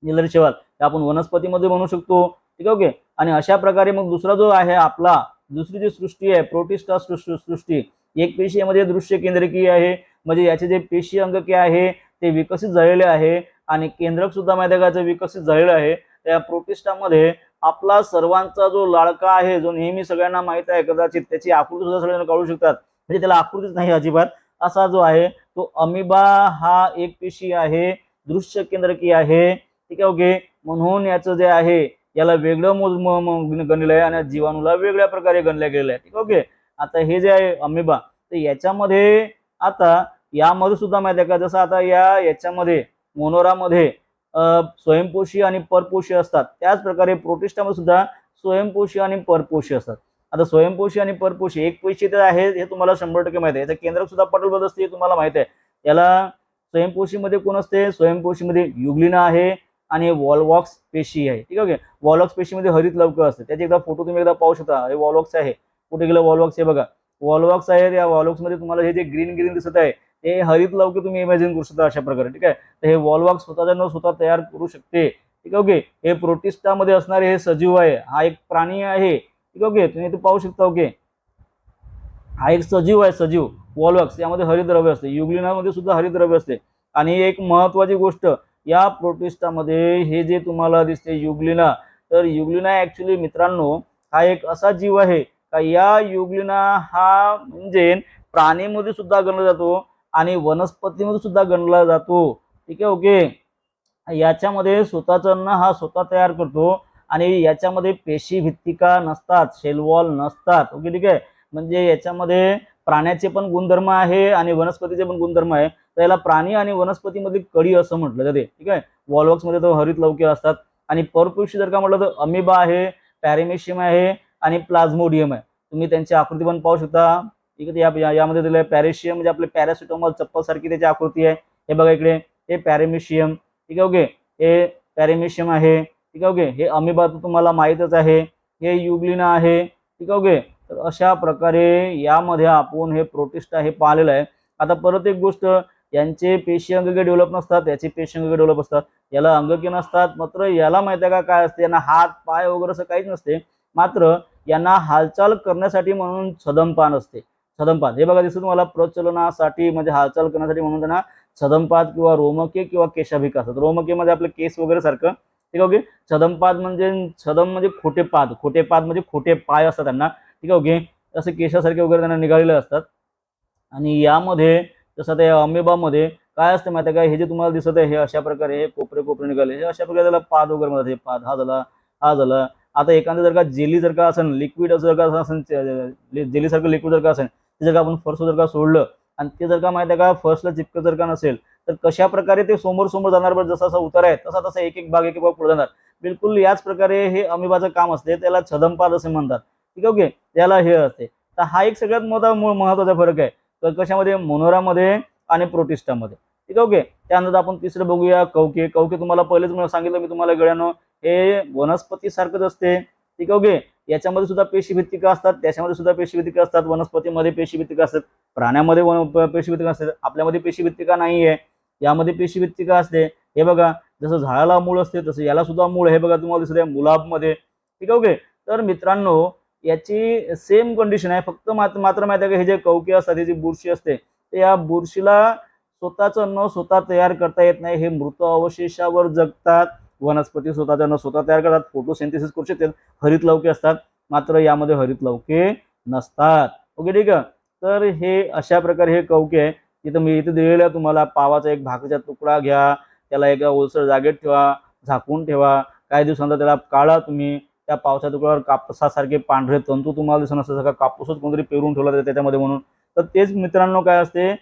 नीलहरित शेवाल ते आपण वनस्पतीमध्ये म्हणू शकतो. ठीक आहे. ओके, आणि अशा प्रकारे मग दुसरा जो आहे आपला दुसरी जी सृष्टी आहे प्रोटिस्टा सृष्टी, एक पेशीमध्ये दृश्य केंद्रकीय आहे, म्हणजे याचे जे पेशी अंगके आहे ते विकसित झालेले आहे आणि केंद्रक सुद्धा माध्यकाचं विकसित झालेलं आहे. त्या प्रोटिस्टामध्ये आपला सर्वांचा जो लाडका आहे, जो नेहमी सगळ्यांना माहित आहे, कदाचित त्याची आकृती सुद्धा सगळ्यांना काढू शकतात, म्हणजे त्याला आकृतीच नाही अजिबात, असा जो आहे तो अमिबा हा एक पेशी आहे, दृश्य केंद्रकीय आहे. ठीक आहे. ओके, म्हणून याचं जे आहे याला वेगळं गणलेलं आहे आणि जीवाणूला वेगळ्या प्रकारे गणलं गेलेलं आहे. ठीक आहे. ओके, आता हे जे आहे अमिबा, तर याच्यामध्ये आता यामध्ये सुद्धा माहिती आहे का, जसं आता याच्यामध्ये मोनोरामध्ये स्वयंपोषी आणि परपोषी असतात, त्याच प्रकारे प्रोटिस्टामध्ये सुद्धा स्वयंपोषी आणि परपोषी असतात. आता स्वयंपोषी आणि परपोषी एक पेशी तर आहे हे तुम्हाला 100% माहिती आहे. याचं केंद्रक सुद्धा पटलबद्ध असते हे तुम्हाला माहिती आहे. याला स्वयंपोषीमध्ये कोण असते, स्वयंपोषीमध्ये युग्लिना आहे आणि वॉलवॉक्स पेशी आहे. ठीक आहे. वॉलवॉक्स पेशीमध्ये हरित लवकर असते. त्याचे एकदा फोटो तुम्ही एकदा पाहू शकता. हे वॉलवॉक्स आहे. कुठे गेलं वॉलवॉक्स, हे बघा वॉलवॉक्स आहे. या वॉलवॉक्स मध्ये तुम्हाला हे जे ग्रीन ग्रीन दिसत आहे हे हरित लवकर तुम्ही इमॅजिन करू शकता अशा प्रकारे. ठीक आहे. तर हे वॉलवॉक्स स्वतः तयार करू शकते. ठीक आहे. ओके, हे प्रोटिस्टामध्ये असणारे हे सजीव आहे, हा एक प्राणी आहे. ठीक आहे. ओके, तुम्ही इथे पाहू शकता. ओके, हा एक सजीव आहे, सजीव वॉलवॉक्स, यामध्ये हरितद्रव्य असते. युग्लिनामध्ये सुद्धा हरितद्रव्य असते. आणि एक महत्वाची गोष्ट या प्रोटिस्टामध्ये हे जे तुम्हाला दिसते युग्लिना, तर युग्लिना ऍक्च्युली मित्रांनो हा एक असा जीव आहे का या युग्लिना हा म्हणजे प्राणीमध्ये सुद्धा गणला जातो आणि वनस्पतीमध्ये सुद्धा गणला जातो. ठीक आहे. ओके, याच्यामध्ये स्वतःचं अन्न हा स्वतः तयार करतो आणि याच्यामध्ये पेशी भित्तिका नसतात, शेलवॉल नसतात. ओके, ठीक आहे. म्हणजे याच्यामध्ये प्राण्याचे पण गुणधर्म आहे आणि वनस्पतीचे पण गुणधर्म आहे. तर याला प्राणी आणि वनस्पतीमध्ये कडी असं म्हटलं जाते. ठीक आहे. वॉलवॉक्स मध्ये तो हरित लवके असतात आणि परपोषी जर का म्हटलं तर अमिबा आहे, पॅरेमेशियम आहे आणि प्लाझ्मोडियम आहे. तुम्ही त्यांची आकृती पण पाहू शकता. ठीक आहे. यामध्ये दिलं पॅरेशियम म्हणजे आपले पॅरासिटामॉल चप्पल सारखी त्याची आकृती आहे. हे बघा इकडे, हे पॅरेमेशियम. ठीक आहे. ओके, हे पॅरेमेशियम आहे. ठीक आहे. ओके, हे अमिबा तुम्हाला माहीतच आहे. हे युग्लिना आहे. ठीक आहे. ओके, तर अशा प्रकारे यामध्ये आपण हे प्रोटिस्टा हे पाहिलेलं आहे. आता परत एक गोष्ट, यांचे पेशी अंगके डेव्हलप नसतात, याचे पेशी अंगके डेव्हलप असतात. याला अंगके नसतात, मात्र याला माहिती आहे का काय असते, यांना हात पाय वगैरे असं काहीच नसते, मात्र यांना हालचाल करण्यासाठी म्हणून छदमपान असते. छदमपान हे बघा दिसतं तुम्हाला, प्रचलनासाठी म्हणजे हालचाल करण्यासाठी म्हणून त्यांना छदमपाद किंवा रोमके किंवा केशाभिक असतात. रोमके म्हणजे आपले केस वगैरे सारखं. ठीक आहे. ओके, छदमपाद म्हणजे छदम म्हणजे खोटे पाद, खोटे पाद म्हणजे खोटे पाय असतात त्यांना. ठीक आहे. ओके, असे केशासारखे वगैरे त्यांना निघालेले असतात. आणि यामध्ये जसं त्या अमेबामध्ये काय असतं माहिती आहे का, हे जे तुम्हाला दिसत आहे हे अशा प्रकारे हे कोपरे कोपरे निघाले, हे अशा प्रकारे त्याला पाद वगैरे म्हणतात. हे पाद, हा झाला, हा झाला. आता एखादं जर का जेली जर का असेल, लिक्विड जर का असेल, जेली सारखं लिक्विड जर का असेल, ते जर का आपण फर्स्ट जर का सोडलं आणि ते जर का माहिती आहे का फर्स्टला चिपकत जर का नसेल, तर कशा प्रकारे ते समोर समोर जाणार, बरं जसा जसा उतार आहे तसा तसा एक एक भाग पुढे जाणार. बिलकुल याच प्रकारे हे अमिबाचं काम असते, त्याला छदमपाद असे म्हणतात. ठीक आहे. ओके, त्याला हे असते. तर हा एक सगळ्यात महत्वाचा फरक आहे कशामध्ये, मोनोरामध्ये आणि प्रोटिस्टामध्ये. ठीक आहे. ओके, त्यानंतर आपण तिसरं बघूया कवके. कवके तुम्हाला पहिलेच सांगितलं मी तुम्हाला गळ्यानं, हे वनस्पती सारखंच असते. ठीक आहे. ओके, याच्यामध्ये सुद्धा पेशीभित्तिका असतात, त्याच्यामध्ये सुद्धा पेशीभित्तिका असतात. वनस्पतीमध्ये पेशीभित्तिका असतात, प्राण्यामध्ये पेशीभित्तिका असतात, आपल्यामध्ये पेशीभित्तिका नाहीये, यामध्ये पेशीभित्तिका असते. हे बघा, जसं झाडाला मूळ असते तसं याला सुद्धा मूळ, हे बघा तुम्हाला दिसत आहे मुलाबमध्ये. ठीक आहे. ओके, तर मित्रांनो याची सेम कंडिशन आहे, फक्त मात्र माहिती आहे का हे जे कवके असतात, ही जी बुरशी असते, तर या बुरशीला स्वतःचं अन्न स्वतः तयार करता येत नाही, हे मृत अवशेषावर जगतात. वनस्पती स्वतःचं अन्न स्वतः तयार करतात, फोटोसिंथेसिस करू शकतात, हरित लवके असतात, मात्र यामध्ये हरित लवके नसतात. ओके, ठीक आहे. तर हे अशा प्रकारे हे कवके आहे. तिथं मी इथे दिलेलं आहे तुम्हाला, पावाचा एक भाकरीचा तुकडा घ्या, त्याला एका ओलसर जागेत ठेवा, झाकून ठेवा, काही दिवसांतर त्याला काढा तुम्ही. त्या पावसा तुकड्यावर कापसासारखे पांढरे तंतू तुम्हाला दिसत नसतं, सगळं कापूसच कोणतरी पेरून ठेवला त्याच्यामध्ये म्हणून. तर तेच मित्रांनो काय असते,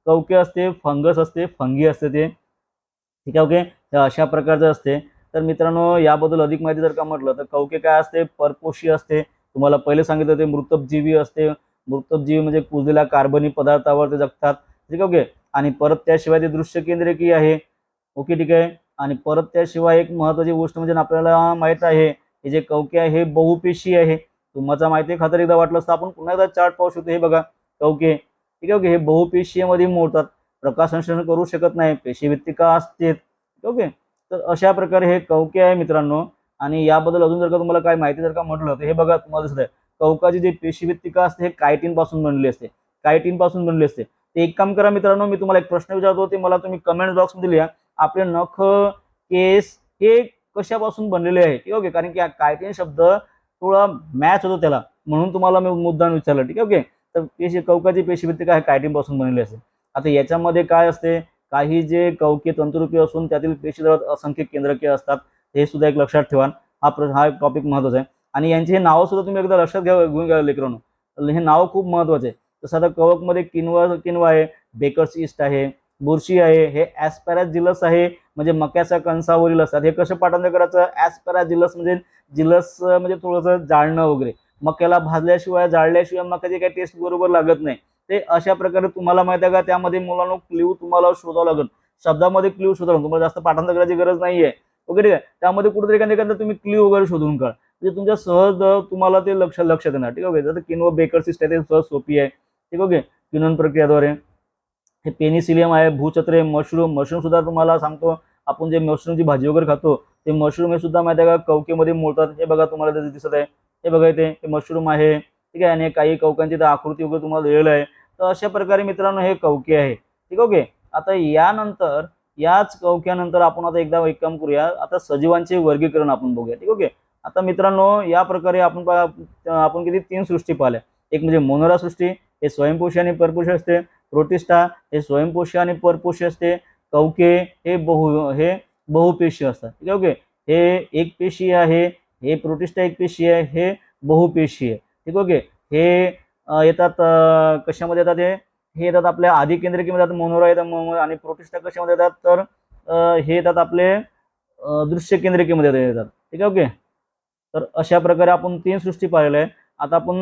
कवके असते, फंगस असते, फंगी असते ते. ठीक आहे. ओके, तर अशा प्रकारचं असते. तर मित्रांनो, याबद्दल अधिक माहिती जर का म्हटलं तर कवके काय असते, परपोषी असते. तुम्हाला पहिले सांगितलं ते मृतजीवी असते. मृतजीवी म्हणजे कुजलेल्या कार्बनी पदार्थावर ते जगतात. ठीक आहे, ओके. आणि परत त्याशिवाय ते दृश्य केंद्रिकी आहे. ओके, ठीक आहे. आणि परत त्याशिवाय एक महत्त्वाची गोष्ट म्हणजे आपल्याला माहित आहे, हे जे कवके आहे हे बहुपेशी आहे. तुम्हाला माहिती आहे, खातर एकदा वाटलं तर आपण पुन्हा एकदा चार्ट पाहू शकतो. हे बघा कवके, ठीक आहे, ओके. हे बहुपेशीयमध्ये मोडतात. प्रकाशसंश्लेषण करू शकत नाही, पेशीभित्तिका असते. ओके. तर अशा प्रकारे हे कवके आहे मित्रांनो. आणि याबद्दल अजून जर का तुम्हाला काय माहिती जर का म्हटलं तर हे बघा, तुम्हाला दिसत आहे कवकाची जी पेशीभित्तिका असते हे कायटिन पासून बनलेली असते. कायटिन पासून बनलेली असते. ते एक काम करा मित्रांनो, मी तुम्हाला एक प्रश्न विचारतो, ते मला तुम्ही कमेंट बॉक्समध्ये लिहा. आपले नख, केस हे कशापासून बनलेले आहे? ठीक आहे, ओके. कारण की कायटिन शब्द थोडा मॅच होतो त्याला, म्हणून तुम्हाला मी मुद्दाम विचारलं. ठीक आहे, ओके. तर कवकाची पेशीभित्तिका आहे कायटिन पासून बनलेली असते. आता याच्यामध्ये काय असते, काही जे कवके तंतुरूपी असून त्यातील पेशीद्रव्यात असंख्य केंद्रके असतात. हे सुद्धा एक लक्षात ठेवा. हा एक टॉपिक महत्त्वाचा आहे. आणि यांचे हे नाव सुद्धा तुम्ही एकदा लक्षात घेऊन घ्या लेकरांनो. हे नाव खूप महत्त्वाचे आहे. जसं आता कवकमध्ये किनवा आहे, बेकर्स ईस्ट आहे, बुरशी आहे, हे ॲस्पॅराजिलस आहे, म्हणजे मक्याच्या कणसावरील असतात. हे कसं पाठांतर करायचं? ॲस्पॅराजिलस म्हणजे जिलस म्हणजे थोडंसं जाळणं वगैरे. मक्याला भाजल्याशिवाय जाळल्याशिवाय मक्याची काही टेस्ट बरोबर लागत नाही. ते अशा प्रकारे तुम्हाला माहिती आहे का, त्यामध्ये मुलांना क्ल्यू तुम्हाला शोधावं लागेल. शब्दामध्ये क्ल्यू शोधावं, तुम्हाला जास्त पाठांतर करायची गरज नाहीये. ओके, ठीक आहे. त्यामध्ये कुठेतरी एखाद्या तुम्ही क्ल्यू वगैरे शोधून काढ, म्हणजे तुमच्या सहज तुम्हाला ते लक्षात येणार. ठीक आहे, जर किनवा बेकर्स ईस्ट आहे ते सहज सोपी आहे. ठीक आहे, ओके. किनोन प्रक्रियाद्वारे हे पेनिसिलियम आहे, भूछत्रे, मशरूम सुद्धा तुम्हाला सांगतो. आपण जे मशरूमची भाजी वगैरे खातो ते मशरूम हे सुद्धा माहिती आहे का कवकेमध्ये मोडतात. हे बघा तुम्हाला ते दिसत आहे, हे बघा इथे हे मशरूम आहे. ठीक आहे. आणि काही कवकांची तर आकृती वगैरे तुम्हाला दिलेलं आहे. तर अशा प्रकारे मित्रांनो हे कवके आहे. ठीक आहे, ओके. आता यानंतर याच कवक्यानंतर आपण आता एकदा एक काम करूया, आता सजीवांचे वर्गीकरण आपण बघूया. ठीक आहे, ओके. आता मित्रांनो, या प्रकारे आपण किती 3 सृष्टी पाहिल्या. एक म्हणजे मोनोरा सृष्टी, हे स्वयंपोषी आणि परपोषी असते. प्रोटिस्टा हे स्वयंपोषी आणि परपोषी असते. कवके हे बहुपेशी असतात. ठीक आहे, ओके. हे एक पेशी आहे, हे प्रोटिस्टा एक पेशी आहे, हे बहुपेशी आहे. ठीक आहे, ओके. हे येतात कशामध्ये येतात? हे येतात आपल्या आधी केंद्रकीमध्ये येतात, मोनोरा येतात. आणि प्रोटिस्टा कशामध्ये येतात? तर हे येतात आपले दृश्य केंद्रकीमध्ये येतात. ठीक आहे, ओके. तर अशा प्रकारे आपण 3 सृष्टी पाहिलेल्या आहे. आता आपण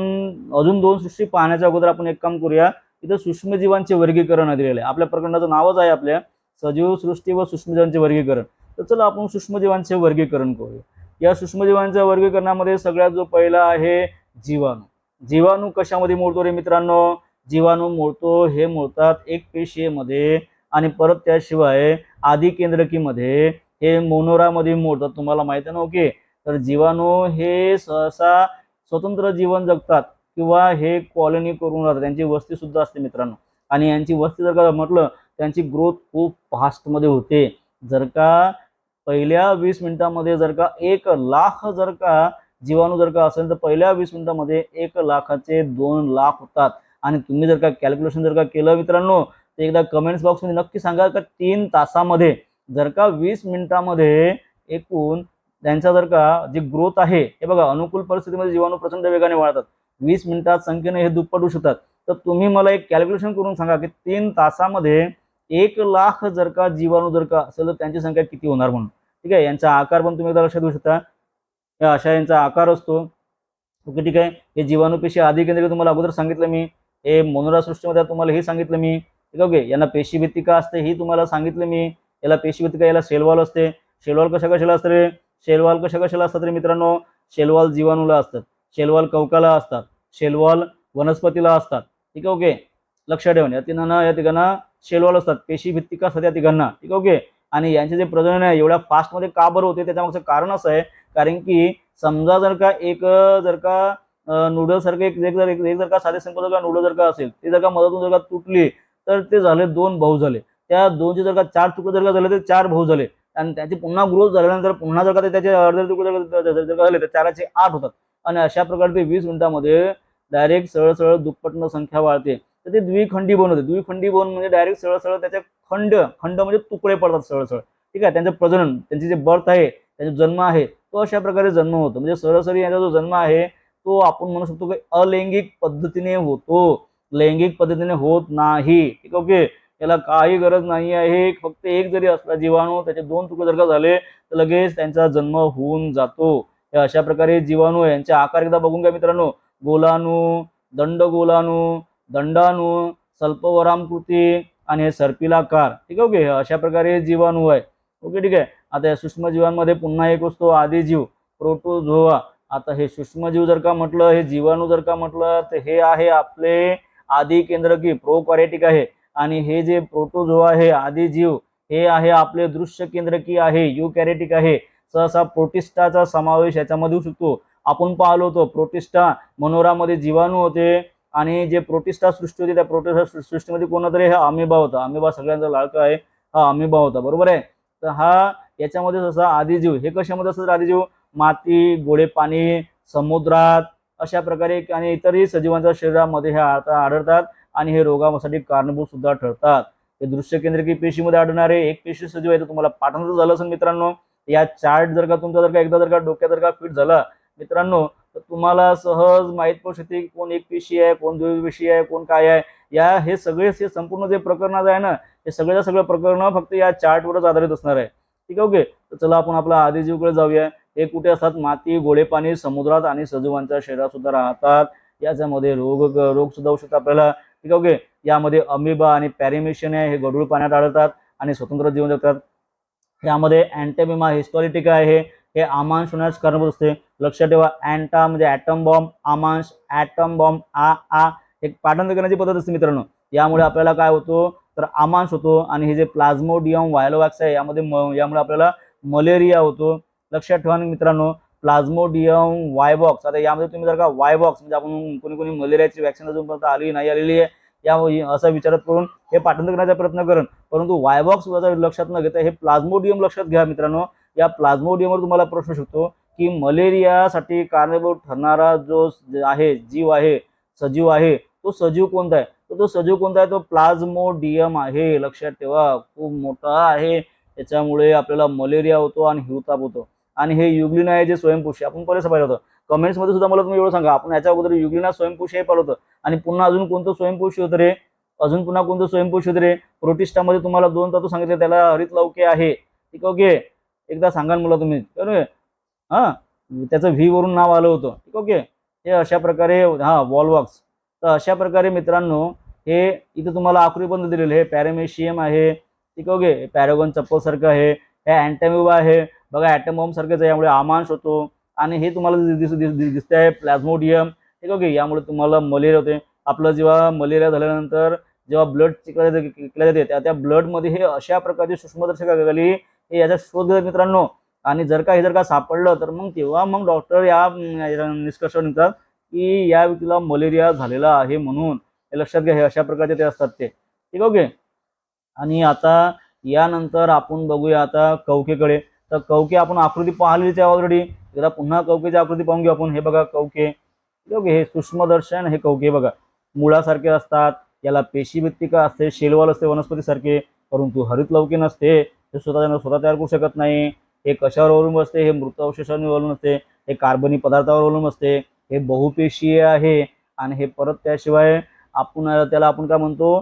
अजून 2 सृष्टी पाहण्याच्या अगोदर आपण एक काम करूया. इथं सूक्ष्मजीवांचे वर्गीकरण दिलेलं आहे. आपल्या प्रकरणाचं नावच आहे आपल्या सजीव सृष्टी व सूक्ष्मजीवांचे वर्गीकरण. तर चला आपण सूक्ष्मजीवांचे वर्गीकरण करूया. या सूक्ष्मजीवांच्या वर्गीकरणामध्ये सगळ्यात जो पहिला आहे जीवाणू. जीवाणू कशामध्ये मोडतो रे मित्रांनो? जीवाणू मोडतो हे मोडतात एक पेशीमध्ये, आणि परत त्याशिवाय आधी केंद्रकीमध्ये हे मोनोरामध्ये मोडतात. तुम्हाला माहिती आहे ना, ओके. तर जीवाणू हे सहसा स्वतंत्र जीवन जगतात किंवा हे कॉलनी करून राहतात. त्यांची वस्ती सुद्धा असते मित्रांनो. आणि यांची वस्ती जर का म्हटलं, त्यांची ग्रोथ खूप फास्टमध्ये होते. जर का पहिल्या 20 मिनिटांमध्ये जर का 1,00,000 जर का जीवाणू जर का असेल तर पहिल्या 20 मिनिटांमध्ये 1,00,000चे 2,00,000 होतात. आणि तुम्ही जर का कॅल्क्युलेशन जर का केलं मित्रांनो, तर एकदा कमेंट्स बॉक्समध्ये नक्की सांगा का 3 तासामध्ये जर का 20 मिनिटांमध्ये एकूण त्यांचा जर का जी ग्रोथ आहे, हे बघा अनुकूल परिस्थितीमध्ये जीवाणू प्रचंड वेगाने वाढतात. 20 मिनिटात संख्येने हे दुप्पट होऊ शकतात. तर तुम्ही मला एक कॅल्क्युलेशन करून सांगा की 3 तासामध्ये 1,00,000 जर का जीवाणू जर का असेल तर त्यांची संख्या किती होणार म्हणून. ठीक आहे. यांचा आकार पण तुम्ही एकदा लक्षात घेऊ शकता. या अशा यांचा आकार असतो. ओके, ठीक आहे. हे जीवाणू पेशी आधी केंद्रित तुम्हाला अगोदर सांगितलं मी. हे मोनोरा सृष्टीमध्ये तुम्हाला हे सांगितलं मी. ठीक आहे, ओके. यांना पेशीभित्तिका असते ही तुम्हाला सांगितलं मी. याला पेशीभित्तिका, याला सेलवॉल असते. सेलवॉल कशाला असतं रे? शेलवाल कशाला असतात रे मित्रांनो? शेलवाल जीवाणूला असतात, शेलवाल कवकाला असतात, शेलवाल वनस्पतीला असतात. ठीक आहे, ओके. लक्षात ठेवा, या तिघांना शेलवाल असतात, पेशीभित्तिका असतात या तिघांना. ठीक आहे, ओके. आणि यांचे जे प्रजनन आहे एवढ्या फास्टमध्ये का बरं होते, त्याच्यामागचं कारण असं आहे, कारण की समजा जर का नूडल सारखं एक जर का साधे सिंपल जर का नूडल जर का असेल, ते जर का मधातून जर का तुटली तर ते झाले 2 भाऊ झाले. त्या 2चे जर का 4 तुकडे जर का झाले तर 4 भाऊ झाले. आणि त्याची पुन्हा ग्रोथ झाल्यानंतर पुन्हा जर का त्याचे अर्धे तुकडे जर का झाले तर 4चे 8 होतात. आणि अशा प्रकारे ते 20 मिनिटांमध्ये डायरेक्ट सरळ संख्या वाढते. तर ते द्विखंडी बोन होते. द्विखंडी बोन म्हणजे डायरेक्ट सरळ त्याचे खंड म्हणजे तुकडे पडतात सरळ. ठीक आहे. त्यांचं प्रजनन, त्यांची जे बर्थ आहे, त्यांचा जन्म आहे, तो अशा प्रकारे जन्म होतो. म्हणजे सरासरी याचा जो जन्म आहे तो आपण म्हणू शकतो की अलैंगिक पद्धतीने होतो, लैंगिक पद्धतीने होत नाही. ठीक, ओके. याला काही गरज नाही आहे. फक्त एक जरी असला जीवाणू, त्याचे 2 तुकडे जर का झाले तर लगेच त्यांचा जन्म होऊन जातो. हे अशा प्रकारे जीवाणू आहे. यांचे आकार एकदा बघून घ्या मित्रांनो. गोलाणू, दंडगोलाणू, दंडाणू, स्वल्पवरामकृती आणि हे सर्पिलाकार. ठीक आहे. ओके, अशा प्रकारे जीवाणू आहे. ओके, ठीक आहे. आता या सूक्ष्मजीवांमध्ये पुन्हा एक असतो आदिजीव, प्रोटोझोआ. आता हे सूक्ष्मजीव जर का म्हटलं, हे जीवाणू जर का म्हटलं, तर हे आहे आपले आदी केंद्रकी, प्रोकॅरियोटिक आहे. आणि हे जे प्रोटोझोआ आहे, आदिजीव, हे आहे आपले दृश्य केंद्रकी आहे, युकॅरियोटिक आहे. सहसा प्रोटिस्टाचा समावेश याच्यामध्ये होऊ शकतो. आपण पाहिलो होतो प्रोटिस्टा मनोरामध्ये जीवाणू होते, आणि जे प्रोटिस्टा सृष्टी होती त्या प्रोटिस्टा सृष्टीमध्ये कोणतरी हा अमिबा होता. अमिबा सगळ्यांचा लाडका आहे, हा अमिबा होता, बरोबर आहे. तर हा याच्यामध्ये जसा आदिजीव, हे कशामध्ये असतात आदिजीव? माती, गोडे पाणी, समुद्रात, अशा प्रकारे आणि इतरही सजीवांच्या शरीरामध्ये हे आढळतात आणि हे रोगासाठी कारणीभूत सुद्धा ठरतात. हे दृश्य केंद्रकी पेशीमध्ये आढळणारे एक पेशी सजीव आहे. तर तुम्हाला पाठांतर झालं असेल मित्रांनो. या चार्ट जर का तुमचा जर का एकदा जर का डोक्यात जर का फिट झाला मित्रांनो, तर तुम्हाला सहज माहीत पडू शकते की कोण एक पेशी आहे, कोण द्विपेशी आहे, कोण काय आहे. हे सगळेच, हे संपूर्ण जे प्रकरण आहे ना, हे सगळ्या सगळं प्रकरण फक्त या चार्टवरच आधारित असणार आहे. ठीक आहे. ओके, तर चला आपण आपला आदिजीवकडे जाऊया. हे कुठे असतात? माती, गोडे पाणी, समुद्रात आणि सजीवांच्या शरीरात सुद्धा राहतात. याच्यामध्ये रोग सुद्धा होऊ शकतात आपल्याला. ठीक आहे. ओके, यामध्ये अमिबा आणि पॅरेमिशियन आहे, हे गढूळ पाण्यात आढळतात आणि स्वतंत्र जीवन जगतात. यामध्ये अँटेमिमा हिस्टोलिटिका आहे, हे आमांश होण्यास कारणीभूत असते. लक्षात ठेवा, अँटा म्हणजे ॲटम बॉम्ब, आमांश ॲटम बॉम्ब, आ एक पाठांतर करण्याची पद्धत असते मित्रांनो. यामुळे आपल्याला काय होतो? तर आमांश होतो. आणि हे जे प्लाझ्मोडियम व्हायलोवॅक्स आहे, यामुळे आपल्याला मलेरिया होतो. लक्षात ठेवा मित्रांनो, प्लाझ्मोडियम वायबॉक्स. आता यामध्ये तुम्ही जर का वायबॉक्स म्हणजे आपण कोणी मलेरियाची वॅक्सिन अजूनपर्यंत आली नाही आलेली आहे या असं विचारात करून हे पाठांतर करण्याचा प्रयत्न करेन, परंतु वायबॉक्स लक्षात न घेता हे प्लाझ्मोडियम लक्षात घ्या मित्रांनो. या प्लाझ्मोडियमवर तुम्हाला प्रश्न शकतो की मलेरियासाठी कारणीभूत ठरणारा जो आहे जीव आहे, सजीव आहे, तो सजीव कोणता आहे? तर तो सजीव कोणता आहे? तो प्लाझ्मोडियम आहे. लक्षात ठेवा, खूप मोठा आहे. त्याच्यामुळे आपल्याला मलेरिया होतो आणि हिवताप होतो. आणि हे युग्लिन आहे जे स्वयंपोषी, आपण पहिलेच पाहिलं होतं. कमेंट्समध्ये सुद्धा मला तुम्ही एवढं सांगा, आपण याच्या अगोदर युग्लिना स्वयंपोषी हे पाहिलं होतं. आणि पुन्हा अजून कोणतं स्वयंपोषी होतं रे? अजून पुन्हा कोणतं स्वयंपोषी होतं रे? प्रोटिस्टामध्ये तुम्हाला 2 तत्व सांगितले, त्याला हरितलवके आहे. ठीक, ओके, एकदा सांगा मला तुम्ही. हा, त्याचं व्ही वरून नाव आलं होतं. ठीक, ओके. हे अशा प्रकारे वॉलवॉक्स. तर अशा प्रकारे मित्रांनो, हे इथे तुम्हाला आकृती पण दिलेली आहे. पॅरेमेशियम आहे. ठीक, ओके. पॅरागॉन चप्पल सारखं आहे. हे अँटेमिबा आहे बघा, ॲटम बॉम्ब सारखंच आहे, यामुळे आमांश होतो. आणि हे तुम्हाला दिसते आहे प्लाझ्मोडियम. ठीक, ओके. यामुळे तुम्हाला मलेरिया होते. आपलं जेव्हा मलेरिया झाल्यानंतर जेव्हा ब्लड केल्या जाते त्या ब्लडमध्ये हे अशा प्रकारचे सूक्ष्मदर्शकाखाली हे याचा शोध घेतात मित्रांनो. आणि जर का सापडलं तर मग डॉक्टर या निष्कर्षावर निघतात की या व्यक्तीला मलेरिया झालेला आहे म्हणून. हे लक्षात घ्या, हे अशा प्रकारचे ते असतात ते. ठीक, ओके. आणि आता यानंतर आपण बघूया आता कवकेकडे. तर कवके आपण आकृती पाहिलीच आहे ऑलरेडी. जरा पुन्हा कवकेची आकृती पाहून घेऊ आपण. हे बघा कवके. ओके, हे सूक्ष्मदर्शन, हे कवके बघा मुळासारखे असतात. याला पेशीभित्तिका असते, शेलवाल असते वनस्पतीसारखे, परंतु हरितलवके नसते. हे स्वतः तयार करू शकत नाही. हे कशावर अवलंबून असते? हे मृत अवशेषांवर अवलंबून असते. हे कार्बनी पदार्थावर अवलंबून असते. हे बहुपेशीय आहे. आणि हे परत त्याशिवाय त्याला आपण काय म्हणतो?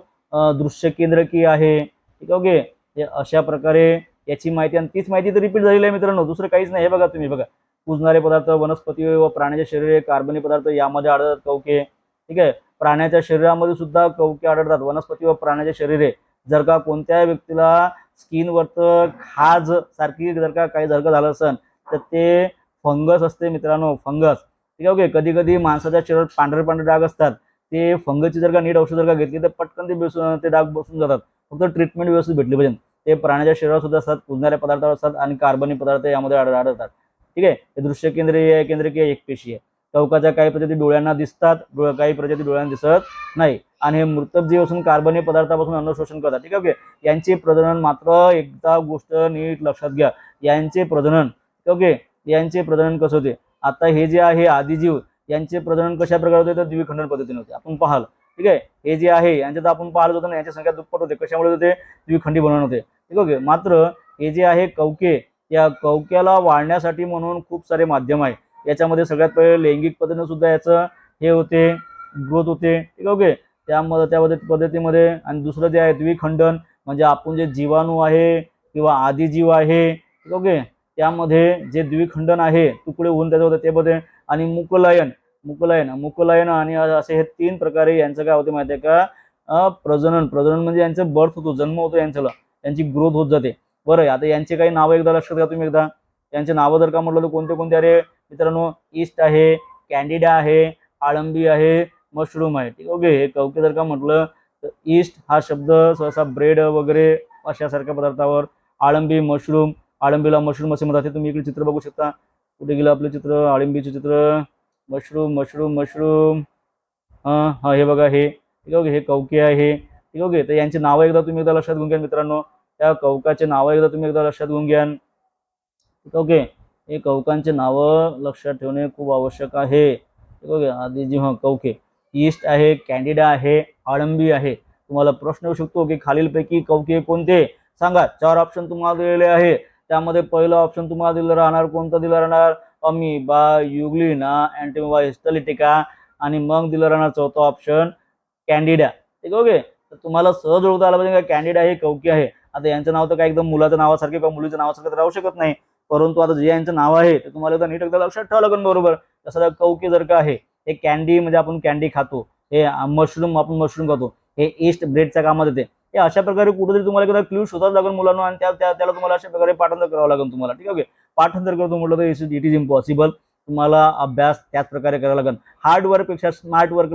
दृश्य केंद्रकीय आहे. ठीक, ओके. हे अशा प्रकारे याची माहिती, आणि तीच माहिती तर रिपीट झालेली आहे मित्रांनो, दुसरं काहीच नाही. हे बघा तुम्ही बघा, कुजणारे पदार्थ, वनस्पती व प्राण्याच्या शरीरे, कार्बनी पदार्थ यामध्ये आढळतात कवके. ठीक आहे. प्राण्याच्या शरीरामध्ये सुद्धा कवके आढळतात, वनस्पती व प्राण्याच्या शरीरे. जर का कोणत्या व्यक्तीला स्किनवरचं खाज सारखी जर का काही झालं असेल तर ते फंगस असते मित्रांनो, फंगस. ठीक आहे. ओके. कधी कधी माणसाच्या शरीरात पांढरे डाग असतात. ते फंगसची जर का नीट औषध जर का घेतली तर पटकन ते डाग बसून जातात. फक्त ट्रीटमेंट व्यवस्थित भेटली पाहिजे. ते प्राण्याच्या शरीरात सुद्धा असतात, कुजणाऱ्या पदार्थावर असतात आणि कार्बनी पदार्थ यामध्ये आढळतात. ठीक आहे. हे दृश्य केंद्रकीय एकपेशीय. कवकाच्या काही प्रजाती डोळ्यांना दिसतात, काही प्रजाती डोळ्यांना दिसत नाही. आणि हे मृतक जीव असून कार्बनी पदार्थापासून अन्न शोषण करतात. ठीक आहे. ओके. यांचे प्रजनन मात्र एकदा गोष्ट नीट लक्षात घ्या, यांचे प्रजनन, ओके, यांचे प्रजनन कसं होते? आता हे जे आहे आदिजीव, यांचे प्रजनन कशा प्रकारे होते? तर द्विखंडन पद्धतीने होते, आपण पाहाल. ठीक आहे. हे जे आहे यांच्यात आपण पाहिलं होतं ना, यांची संख्या दुप्पट होते. कशामुळे होते? द्विखंडी बनवून होते. ठीक, ओके. मात्र हे जे आहे कवके, या कवक्याला वाढण्यासाठी म्हणून खूप सारे माध्यम आहे. याच्यामध्ये सगळ्यात पहिले लैंगिक पद्धतीने सुद्धा याचं हे होते, ग्रोथ होते. ठीक, ओके. त्या पद्धतीमध्ये. आणि दुसरं जे आहे द्विखंडन, म्हणजे आपण जे जीवाणू आहे किंवा आदिजीव आहे, ओके, त्यामध्ये जे द्विखंडन आहे तुकडे होऊन त्याचं होतं ते बदल. आणि मुकलायन मुकलायन आणि असे हे 3 प्रकारे यांचं काय होते माहिती आहे का, प्रजनन म्हणजे यांचं बर्थ होतो, जन्म होतो यांची ग्रोथ होत जाते. बरं, आता यांचे काही नावं एकदा लक्षात घ्या तुम्ही. एकदा यांचे नावं जर का म्हटलं तर कोणते कोणते? अरे मित्रांनो, ईस्ट आहे, कॅन्डिडा आहे, आळंबी आहे, मशरूम आहे. ठीक, ओके. हे कवके जर का म्हटलं तर ईस्ट हा शब्द सहसा ब्रेड वगैरे अशासारख्या पदार्थावर, आळंबी मशरूम, आळंबीला मशरूम असे म्हणतात. तुम्ही इकडे चित्र बघू शकता. कुठे गेलं आपलं चित्र? आळंबीचे चित्र, मशरूम मशरूम मशरूम, हा हे बघा, हे ठीक आहे, हे कवके आहे. ठीक, ओके. तर यांची नावं एकदा तुम्ही एकदा लक्षात घेऊन घ्या मित्रांनो. त्या कवकाचे नावं एकदा तुम्ही एकदा लक्षात घेऊन घ्या. ठीक, ओके. हे कवकांचे नावं लक्षात ठेवणे खूप आवश्यक आहे. ठीक, ओके. आधी जी कवके, ईस्ट आहे, कॅन्डिडा आहे, आळंबी आहे. तुम्हाला प्रश्न येऊ शकतो की खालीलपैकी कवके कोणते? सांगा. 4 ऑप्शन तुम्हाला दिलेले आहे. त्यामध्ये पहिलं ऑप्शन तुम्हाला दिलं राहणार, कोणतं दिलं राहणार? Amoeba, euglena, entamoeba histolytica. आणि मग दिलं राहणार चौथा ऑप्शन कॅन्डिडा. ठीक, ओके. तर तुम्हाला सहज ओळखता आलं पाहिजे का कॅन्डिडा हे कवके आहे. आता यांचं नाव तर काय एकदम मुलाच्या नावासारखे किंवा मुलीच्या नावासारखं तर राहू शकत नाही, परंतु आता जे यांचं नाव आहे ते तुम्हाला एकदा नीट एकदा लक्षात ठेवावं लागेल. बरोबर. तसं कवके जर का आहे, हे कॅन्डी म्हणजे आपण कॅन्डी खातो, हे मशरूम आपण मशरूम खातो, हे ईस्ट ब्रेडच्या कामात येते. हे अशा प्रकारे कुठेतरी तुम्हाला एकदा क्ल्यू शोधावं लागेल मुलांना, आणि त्याला तुम्हाला अशा प्रकारे पाठांतर करावं लागेल तुम्हाला. ठीक आहे. पाठांतर करतो म्हटलं तर इट इज इम्पॉसिबल. तुम्हाला अभ्यास त्याच प्रकारे करावा लागेल. हार्ड वर्कपेक्षा स्मार्ट वर्क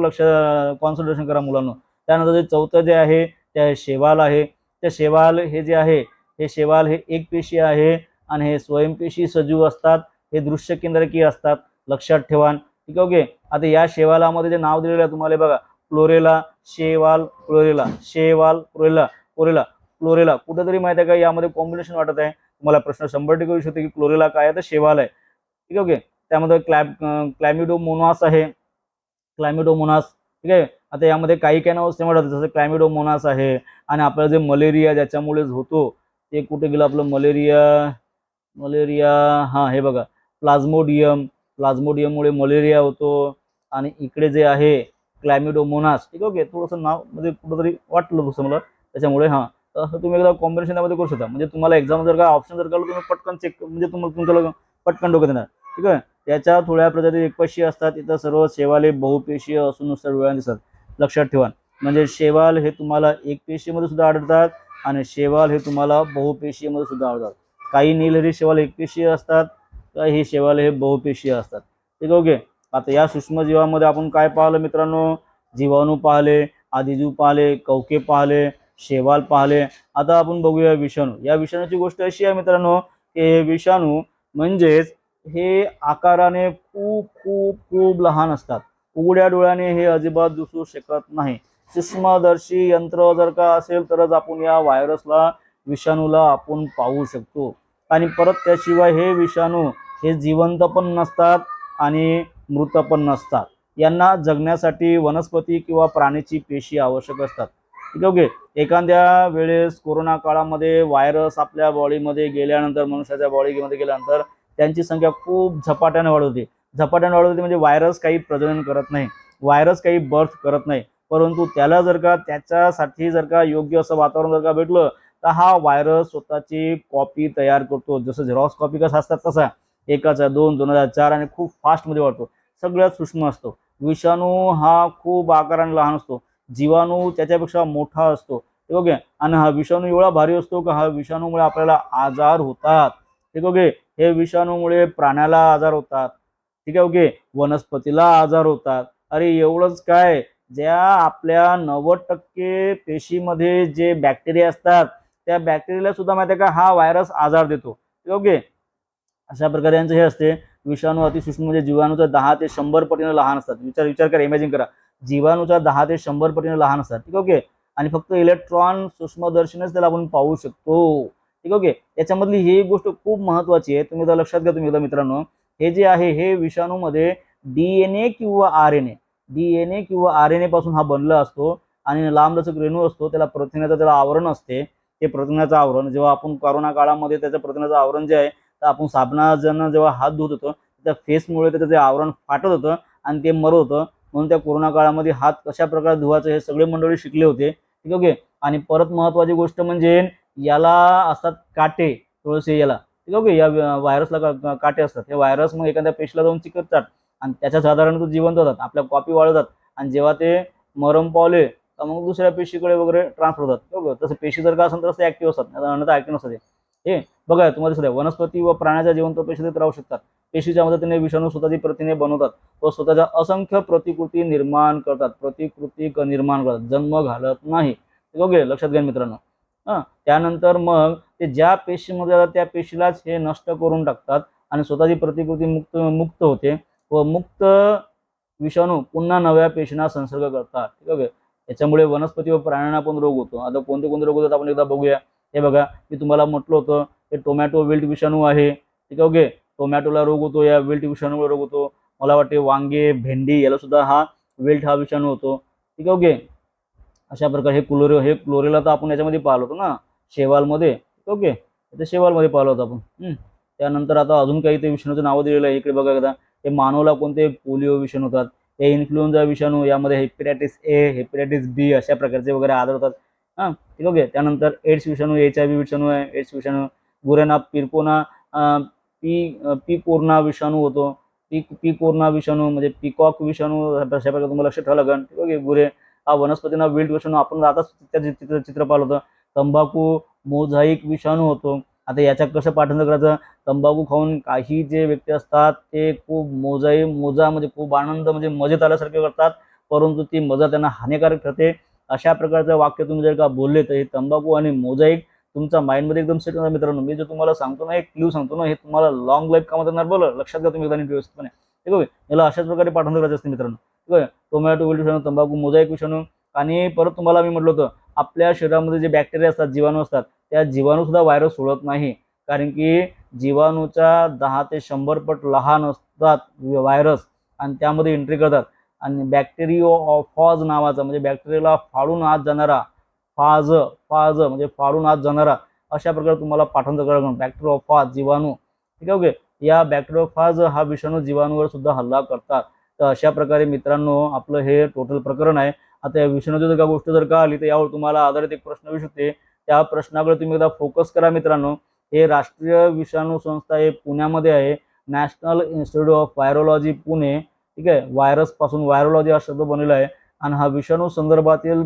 कॉन्सन्ट्रेशन करा मुलांना. त्यानंतर जे चौथं जे आहे ते शेवाल आहे. ते शेवाल हे जे आहे, हे शेवाल हे एकपेशीय आहे आणि हे स्वयंपेशी सजीव असतात. हे दृश्य केंद्रकीय असतात, लक्षात ठेवा. ठीक आहे, ओके. आता या शेवालामध्ये जे नाव दिलेलं आहे तुम्हाला बघा, chlorella, शेवाल, chlorella, शेवाल, chlorella, chlorella, chlorella. कुठेतरी माहिती आहे का यामध्ये कॉम्बिनेशन वाटत आहे तुम्हाला? प्रश्न 100% येऊ शकते की क्लोरेला काय आहे तर शेवाल आहे. ठीक आहे, ओके. त्यामध्ये क्लॅमिडोमोनास आहे, क्लॅमिडोमोनास. ठीक आहे. आता यामध्ये काही काही नाव सेम वाटतात, जसं क्लॅमिडोमोनास आहे. आणि आपल्याला जे मलेरिया ज्याच्यामुळे होतो ते कुठे गेलं आपलं? मलेरिया, हा हे बघा, प्लाझ्मोडियममुळे मलेरिया होतो. आणि इकडे जे आहे क्लॅमिडोमोनास. ठीक आहे, ओके. थोडंसं नाव म्हणजे कुठंतरी वाटलं तसं मला, त्याच्यामुळे असं तुम्ही एकदा कॉम्बिनेशन त्यामध्ये करू शकता. म्हणजे तुम्हाला एक्झाम जर का ऑप्शन जर का तुम्ही पटकन चेक, म्हणजे तुमच्याला पटकन डोक्यात येणार. ठीक आहे. त्याच्या थोड्या प्रजाती एकपेशीय असतात, इथं सर्व शेवाले बहुपेशीय असून नुसतं डोळ्याने दिसतात, लक्षात ठेवा. म्हणजे शेवाल हे तुम्हाला एकपेशीयमध्ये सुद्धा आढळतात आणि शेवाल हे तुम्हाला बहुपेशीयमध्ये सुद्धा आढळतात. काही नीलहरी शेवाल एकपेशीय असतात, काही शेवाल हे बहुपेशीय असतात. ठीक आहे, ओके. आता या सूक्ष्मजीवामध्ये आपण काय पाहिलं मित्रांनो? जीवाणू पाहिले, आदिजीव पाहिले, कवके पाहिले, शेवाल पाहिले. आता आपण बघूया विषाणू. या विषाणूची गोष्ट अशी आहे मित्रांनो की हे विषाणू म्हणजेच हे आकाराने खूप खूप खूप लहान असतात. उघड्या डोळ्याने हे अजिबात दिसू शकत नाही. सूक्ष्मदर्शी यंत्र जर का असेल तरच आपण या व्हायरसला, विषाणूला आपण पाहू शकतो. आणि परत त्याशिवाय हे विषाणू हे जिवंत पण नसतात आणि मृत पण नसतात. यांना जगण्यासाठी वनस्पती किंवा प्राण्याची पेशी आवश्यक असतात. ठीक आहे, ओके. एखाद्या वेळेस कोरोना काळामध्ये व्हायरस आपल्या बॉडीमध्ये गेल्यानंतर, मनुष्याच्या बॉडीमध्ये गेल्यानंतर त्यांची संख्या खूप झपाट्याने वाढवते. म्हणजे व्हायरस काही प्रजनन करत नाही, व्हायरस काही बर्थ करत नाही, परंतु त्याला जर का त्याच्यासाठी जर का योग्य असं वातावरण जर का भेटलं तर हा व्हायरस स्वतःची कॉपी तयार करतो. जसं झेरॉक्स कॉपी कसं असतात तसा 1002, 2004 आणि खूप फास्टमध्ये वाढतो. सगळ्यात सूक्ष्म असतो. विषाणू हा खूप आकाराने लहान असतो, जीवाणू त्याच्यापेक्षा मोठा असतो. ओके. आणि हा विषाणू एवढा भारी असतो का हा विषाणूमुळे आपल्याला आजार होतात. ठीक, ओके. हे विषाणूमुळे प्राण्याला आजार होतात. ठीक आहे, ओके. वनस्पतीला आजार होतात. अरे एवढंच काय, ज्या आपल्या 90% पेशीमध्ये जे बॅक्टेरिया असतात त्या बॅक्टेरियाला सुद्धा माहिती आहे का हा व्हायरस आजार देतो. ओके. अशा प्रकारे यांचं हे असते. विषाणू अतिसूक्ष्म म्हणजे जीवाणूच्या 10 ते 100 पटीने लहान असतात. विचार करा, इमॅजिन करा, जीवाणूच्या 10 ते 100 पटीने लहान असतात. ठीक, ओके. आणि फक्त इलेक्ट्रॉन सूक्ष्मदर्शनीच त्याला आपण पाहू शकतो. ठीक, ओके. याच्यामधली ही गोष्ट खूप महत्वाची आहे, तुम्ही लक्षात घ्या. तुम्ही मित्रांनो, हे जे आहे हे विषाणूमध्ये डीएनए किंवा आरएनए पासून हा बनला असतो. आणि लांबलचक रेणू असतो, त्याला प्रथिनाचं आवरण असते. ते प्रथिनाचं आवरण जेव्हा आपण कोरोना काळामध्ये त्याचं प्रथिनाचं आवरण जे आहे, तर आपण साबणानं जेव्हा हात धुत होतो त्या फेसमुळे त्याचं जे आवरण फाटत होतं आणि ते मरत होतं. म्हणून त्या कोरोना काळामध्ये हात कशा प्रकारे धुवायचे हे सगळे मंडळी शिकले होते. ठीक ओके. आणि परत महत्त्वाची गोष्ट म्हणजे याला असतात काटे, तुळशी याला. ठीक ओके. या व्हायरसला काटे असतात. हे व्हायरस मग एखाद्या पेशीला जाऊन चिकटतात आणि त्याच्या साधारण तो जिवंत होतात, आपल्या कॉपी वाळवतात आणि जेव्हा ते मरण पावले तर मग दुसऱ्या पेशीकडे वगैरे ट्रान्सफर होतात. बघा तसं पेशी जर का असेल तर ते ऍक्टिव्ह असतात, अन्यथा ऍक्टिव्ह नसतात. हे बघा तुम्हाला दिसत आहे, वनस्पती व प्राण्याच्या जिवंत पेशी राहू शकतात. पेशीच्या मदतीने विषाणू स्वतःची प्रथिने बनवतात व स्वतःच्या असंख्य प्रतिकृती निर्माण करतात. प्रतिकृती निर्माण करतात, जन्म घालत नाही. ओके, लक्षात घ्या मित्रांनो. त्यानंतर मग ते ज्या पेशीमध्ये जातात त्या पेशीलाच हे नष्ट करून टाकतात आणि स्वतःची प्रतिकृती मुक्त मुक्त होते व मुक्त विषाणू पुन्हा नव्या पेशींना संसर्ग करतात. ठीक आहे. याच्यामुळे वनस्पती व प्राण्यांना पण रोग होतो. आता कोणते कोणते रोग होतात आपण एकदा बघूया. हे बघा, मी तुम्हाला म्हटलं होतं हे टोमॅटो विल्ट विषाणू आहे. ठीक आहे. ओके, टोमॅटोला रोग होतो, या विल्ट विषाणूमुळे रोग होतो. मला वाटते वांगे, भेंडी याला सुद्धा हा विल्ट हा विषाणू होतो. ठीक आहे. ओके, अशा प्रकारे हे क्लोरेला तर आपण याच्यामध्ये पाहिलं होतं ना, शेवालमध्ये. ओके, ते शेवालमध्ये पाहिलं होतं आपण. त्यानंतर आता अजून काही ते विषाणूचं नावं दिलेलं आहे. इकडे बघा एकदा, हे मानवला कोणते पोलिओ विषाणू होतात, हे इन्फ्लुएन्झा विषाणू, यामध्ये हेपॅटायटिस ए, हेपॅटायटिस बी अशा प्रकारचे वगैरे आढळतात. ठीक आहे. त्यानंतर एड्स विषाणू, HIV विषाणू आहे, एड्स विषाणू. गुरेना पिरकोना पिकोर्ना विषाणू होतो. पिकोर्ना विषाणू म्हणजे पिकॉक विषाणू, अशा प्रकारे तुम्हाला लक्षात ठेवावं लागेल. ठीक आहे. गुरे हा वनस्पतींना विल्ट विषाणू, आपण आताच त्याचं चित्र पाहिलं होतं. तंबाखू मोझाईक विषाणू होतो. आता याच्या कसं पाठांतर करायचं, तंबाखू खाऊन काही जे व्यक्ती असतात ते खूप मोजा म्हणजे खूप आनंद म्हणजे मजेत आल्यासारखे करतात, परंतु ती मजा त्यांना हानिकारक ठरते. अशा प्रकारचं वाक्य तुम्ही जर का बोलले तर हे तंबाखू आणि मोझाईक तुमच्या माइंडमध्ये एकदम सेट होणार मित्रांनो. मी जे तुम्हाला सांगतो ना, एक क्ल्यू सांगतो ना, हे तुम्हाला लॉंग लाईफ कामात येणार. बोला, लक्षात घ्या तुम्ही एकदा नीट व्यवस्थितपणे. ठीक आहे. याला अशाच प्रकारे पाठांतर करायचं असते मित्रांनो. ठीक आहे. टोमॅटो विल्ट विषाणू, तंबाखू, मोझाईक विषाणू. आणि परत तुम्हाला मी म्हटलं होतं, आपल्या शरीरामध्ये जे बॅक्टेरिया असतात, जीवाणू असतात, त्या जीवाणू सुद्धा व्हायरस सोडत नाही. कारण की जीवाणूच्या 10 ते 100 पट लहान असतात व्हायरस आणि त्यामध्ये एंट्री करतात. आणि बॅक्टेरिओफॉज नावाचा म्हणजे बॅक्टेरियाला फाडून आत जाणारा, फाज फाज म्हणजे फाडून आत जाणारा, अशा प्रकारे तुम्हाला पाठांतर करावं लागेल. बॅक्टेरिओफाज जीवाणू. ठीक आहे. ओके, या बॅक्टेरिओफाज हा विषाणू जीवाणूवर सुद्धा हल्ला करतात. तर अशा प्रकारे मित्रांनो आपलं हे टोटल प्रकरण आहे. आता या विषाणूची जर का गोष्ट जर का आली तर यावर तुम्हाला आधारित एक प्रश्न येऊ शकते. त्या प्रश्नाकडे तुम्ही एकदा फोकस करा मित्रांनो. हे राष्ट्रीय विषाणू संस्था हे पुण्यामध्ये आहे, national institute of virology Pune. ठीक आहे. व्हायरस पासून व्हायरोलॉजी हा शब्द बनलेला आहे आणि हा विषाणू संदर्भातील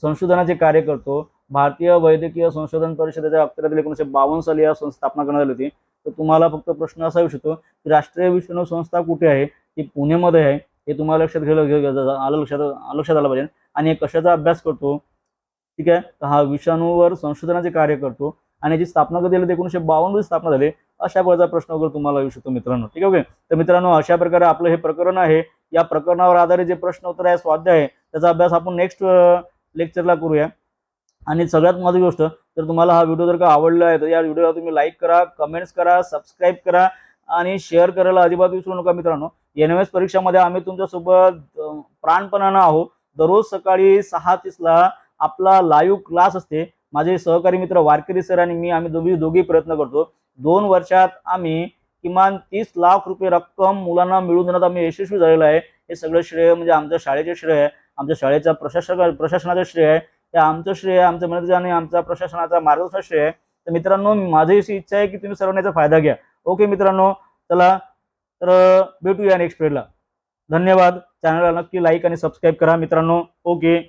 संशोधनाचे कार्य करतो. भारतीय वैद्यकीय संशोधन परिषदेच्या अखत्यारीतील 1952 साली या संस्था स्थापना करण्यात आली होती. तर तुम्हाला फक्त प्रश्न असा येऊ शकतो की राष्ट्रीय विषाणू संस्था कुठे आहे, ती पुणेमध्ये आहे. हे तुम्हाला लक्षात लक्षात आलं पाहिजे. आणि कशाचा अभ्यास करतो, ठीक आहे, तर हा विषाणूवर संशोधनाचे कार्य करतो. आणि याची स्थापना कधी झाली, 1952 मध्ये स्थापना झाली. अशा प्रकारचा प्रश्न वगैरे तुम्हाला येऊ शकतो मित्रांनो. ठीक आहे. तर मित्रांनो अशा प्रकारे आपलं हे प्रकरण आहे. या प्रकरणावर आधारित जे प्रश्न उत्तर आहे, स्वाध्याय आहे, त्याचा अभ्यास आपण नेक्स्ट लेक्चरला करूया. आणि सगळ्यात महत्त्वाची गोष्ट, जर तुम्हाला हा व्हिडिओ जर का आवडला आहे तर या व्हिडिओला तुम्ही लाईक करा, कमेंट्स करा, सबस्क्राईब करा आणि शेअर करायला अजिबात विसरू नका मित्रांनो. NMS परीक्षामध्ये आम्ही तुमच्यासोबत प्राणपणानं आहोत. दररोज सकाळी 6:30 ला आपला लाईव्ह क्लास असते. माझे सहकारी मित्र वारकरी सर आणि मी, आम्ही दोघी प्रयत्न करतो. 2 वर्षात आम्ही किमान 30 लाख रुपये रक्कम मुलांना मिळवून देण्यात आम्ही यशस्वी झालेलो आहे. हे सगळं श्रेय म्हणजे आमच्या शाळेचे श्रेय आहे, आमच्या शाळेच्या प्रशासनाचं श्रेय आहे. ते आमचं श्रेय, आमच्या मेहनतीचं आणि आमच्या प्रशासनाचा मार्गदर्शन श्रेय आहे. तर मित्रांनो माझी अशी इच्छा आहे की तुम्ही सर्वांनी याचा फायदा घ्या. ओके मित्रांनो, चला तर भेटूया नेक्स्ट वेळेला. धन्यवाद. चॅनलला नक्की लाईक आणि सबस्क्राईब करा मित्रांनो. ओके.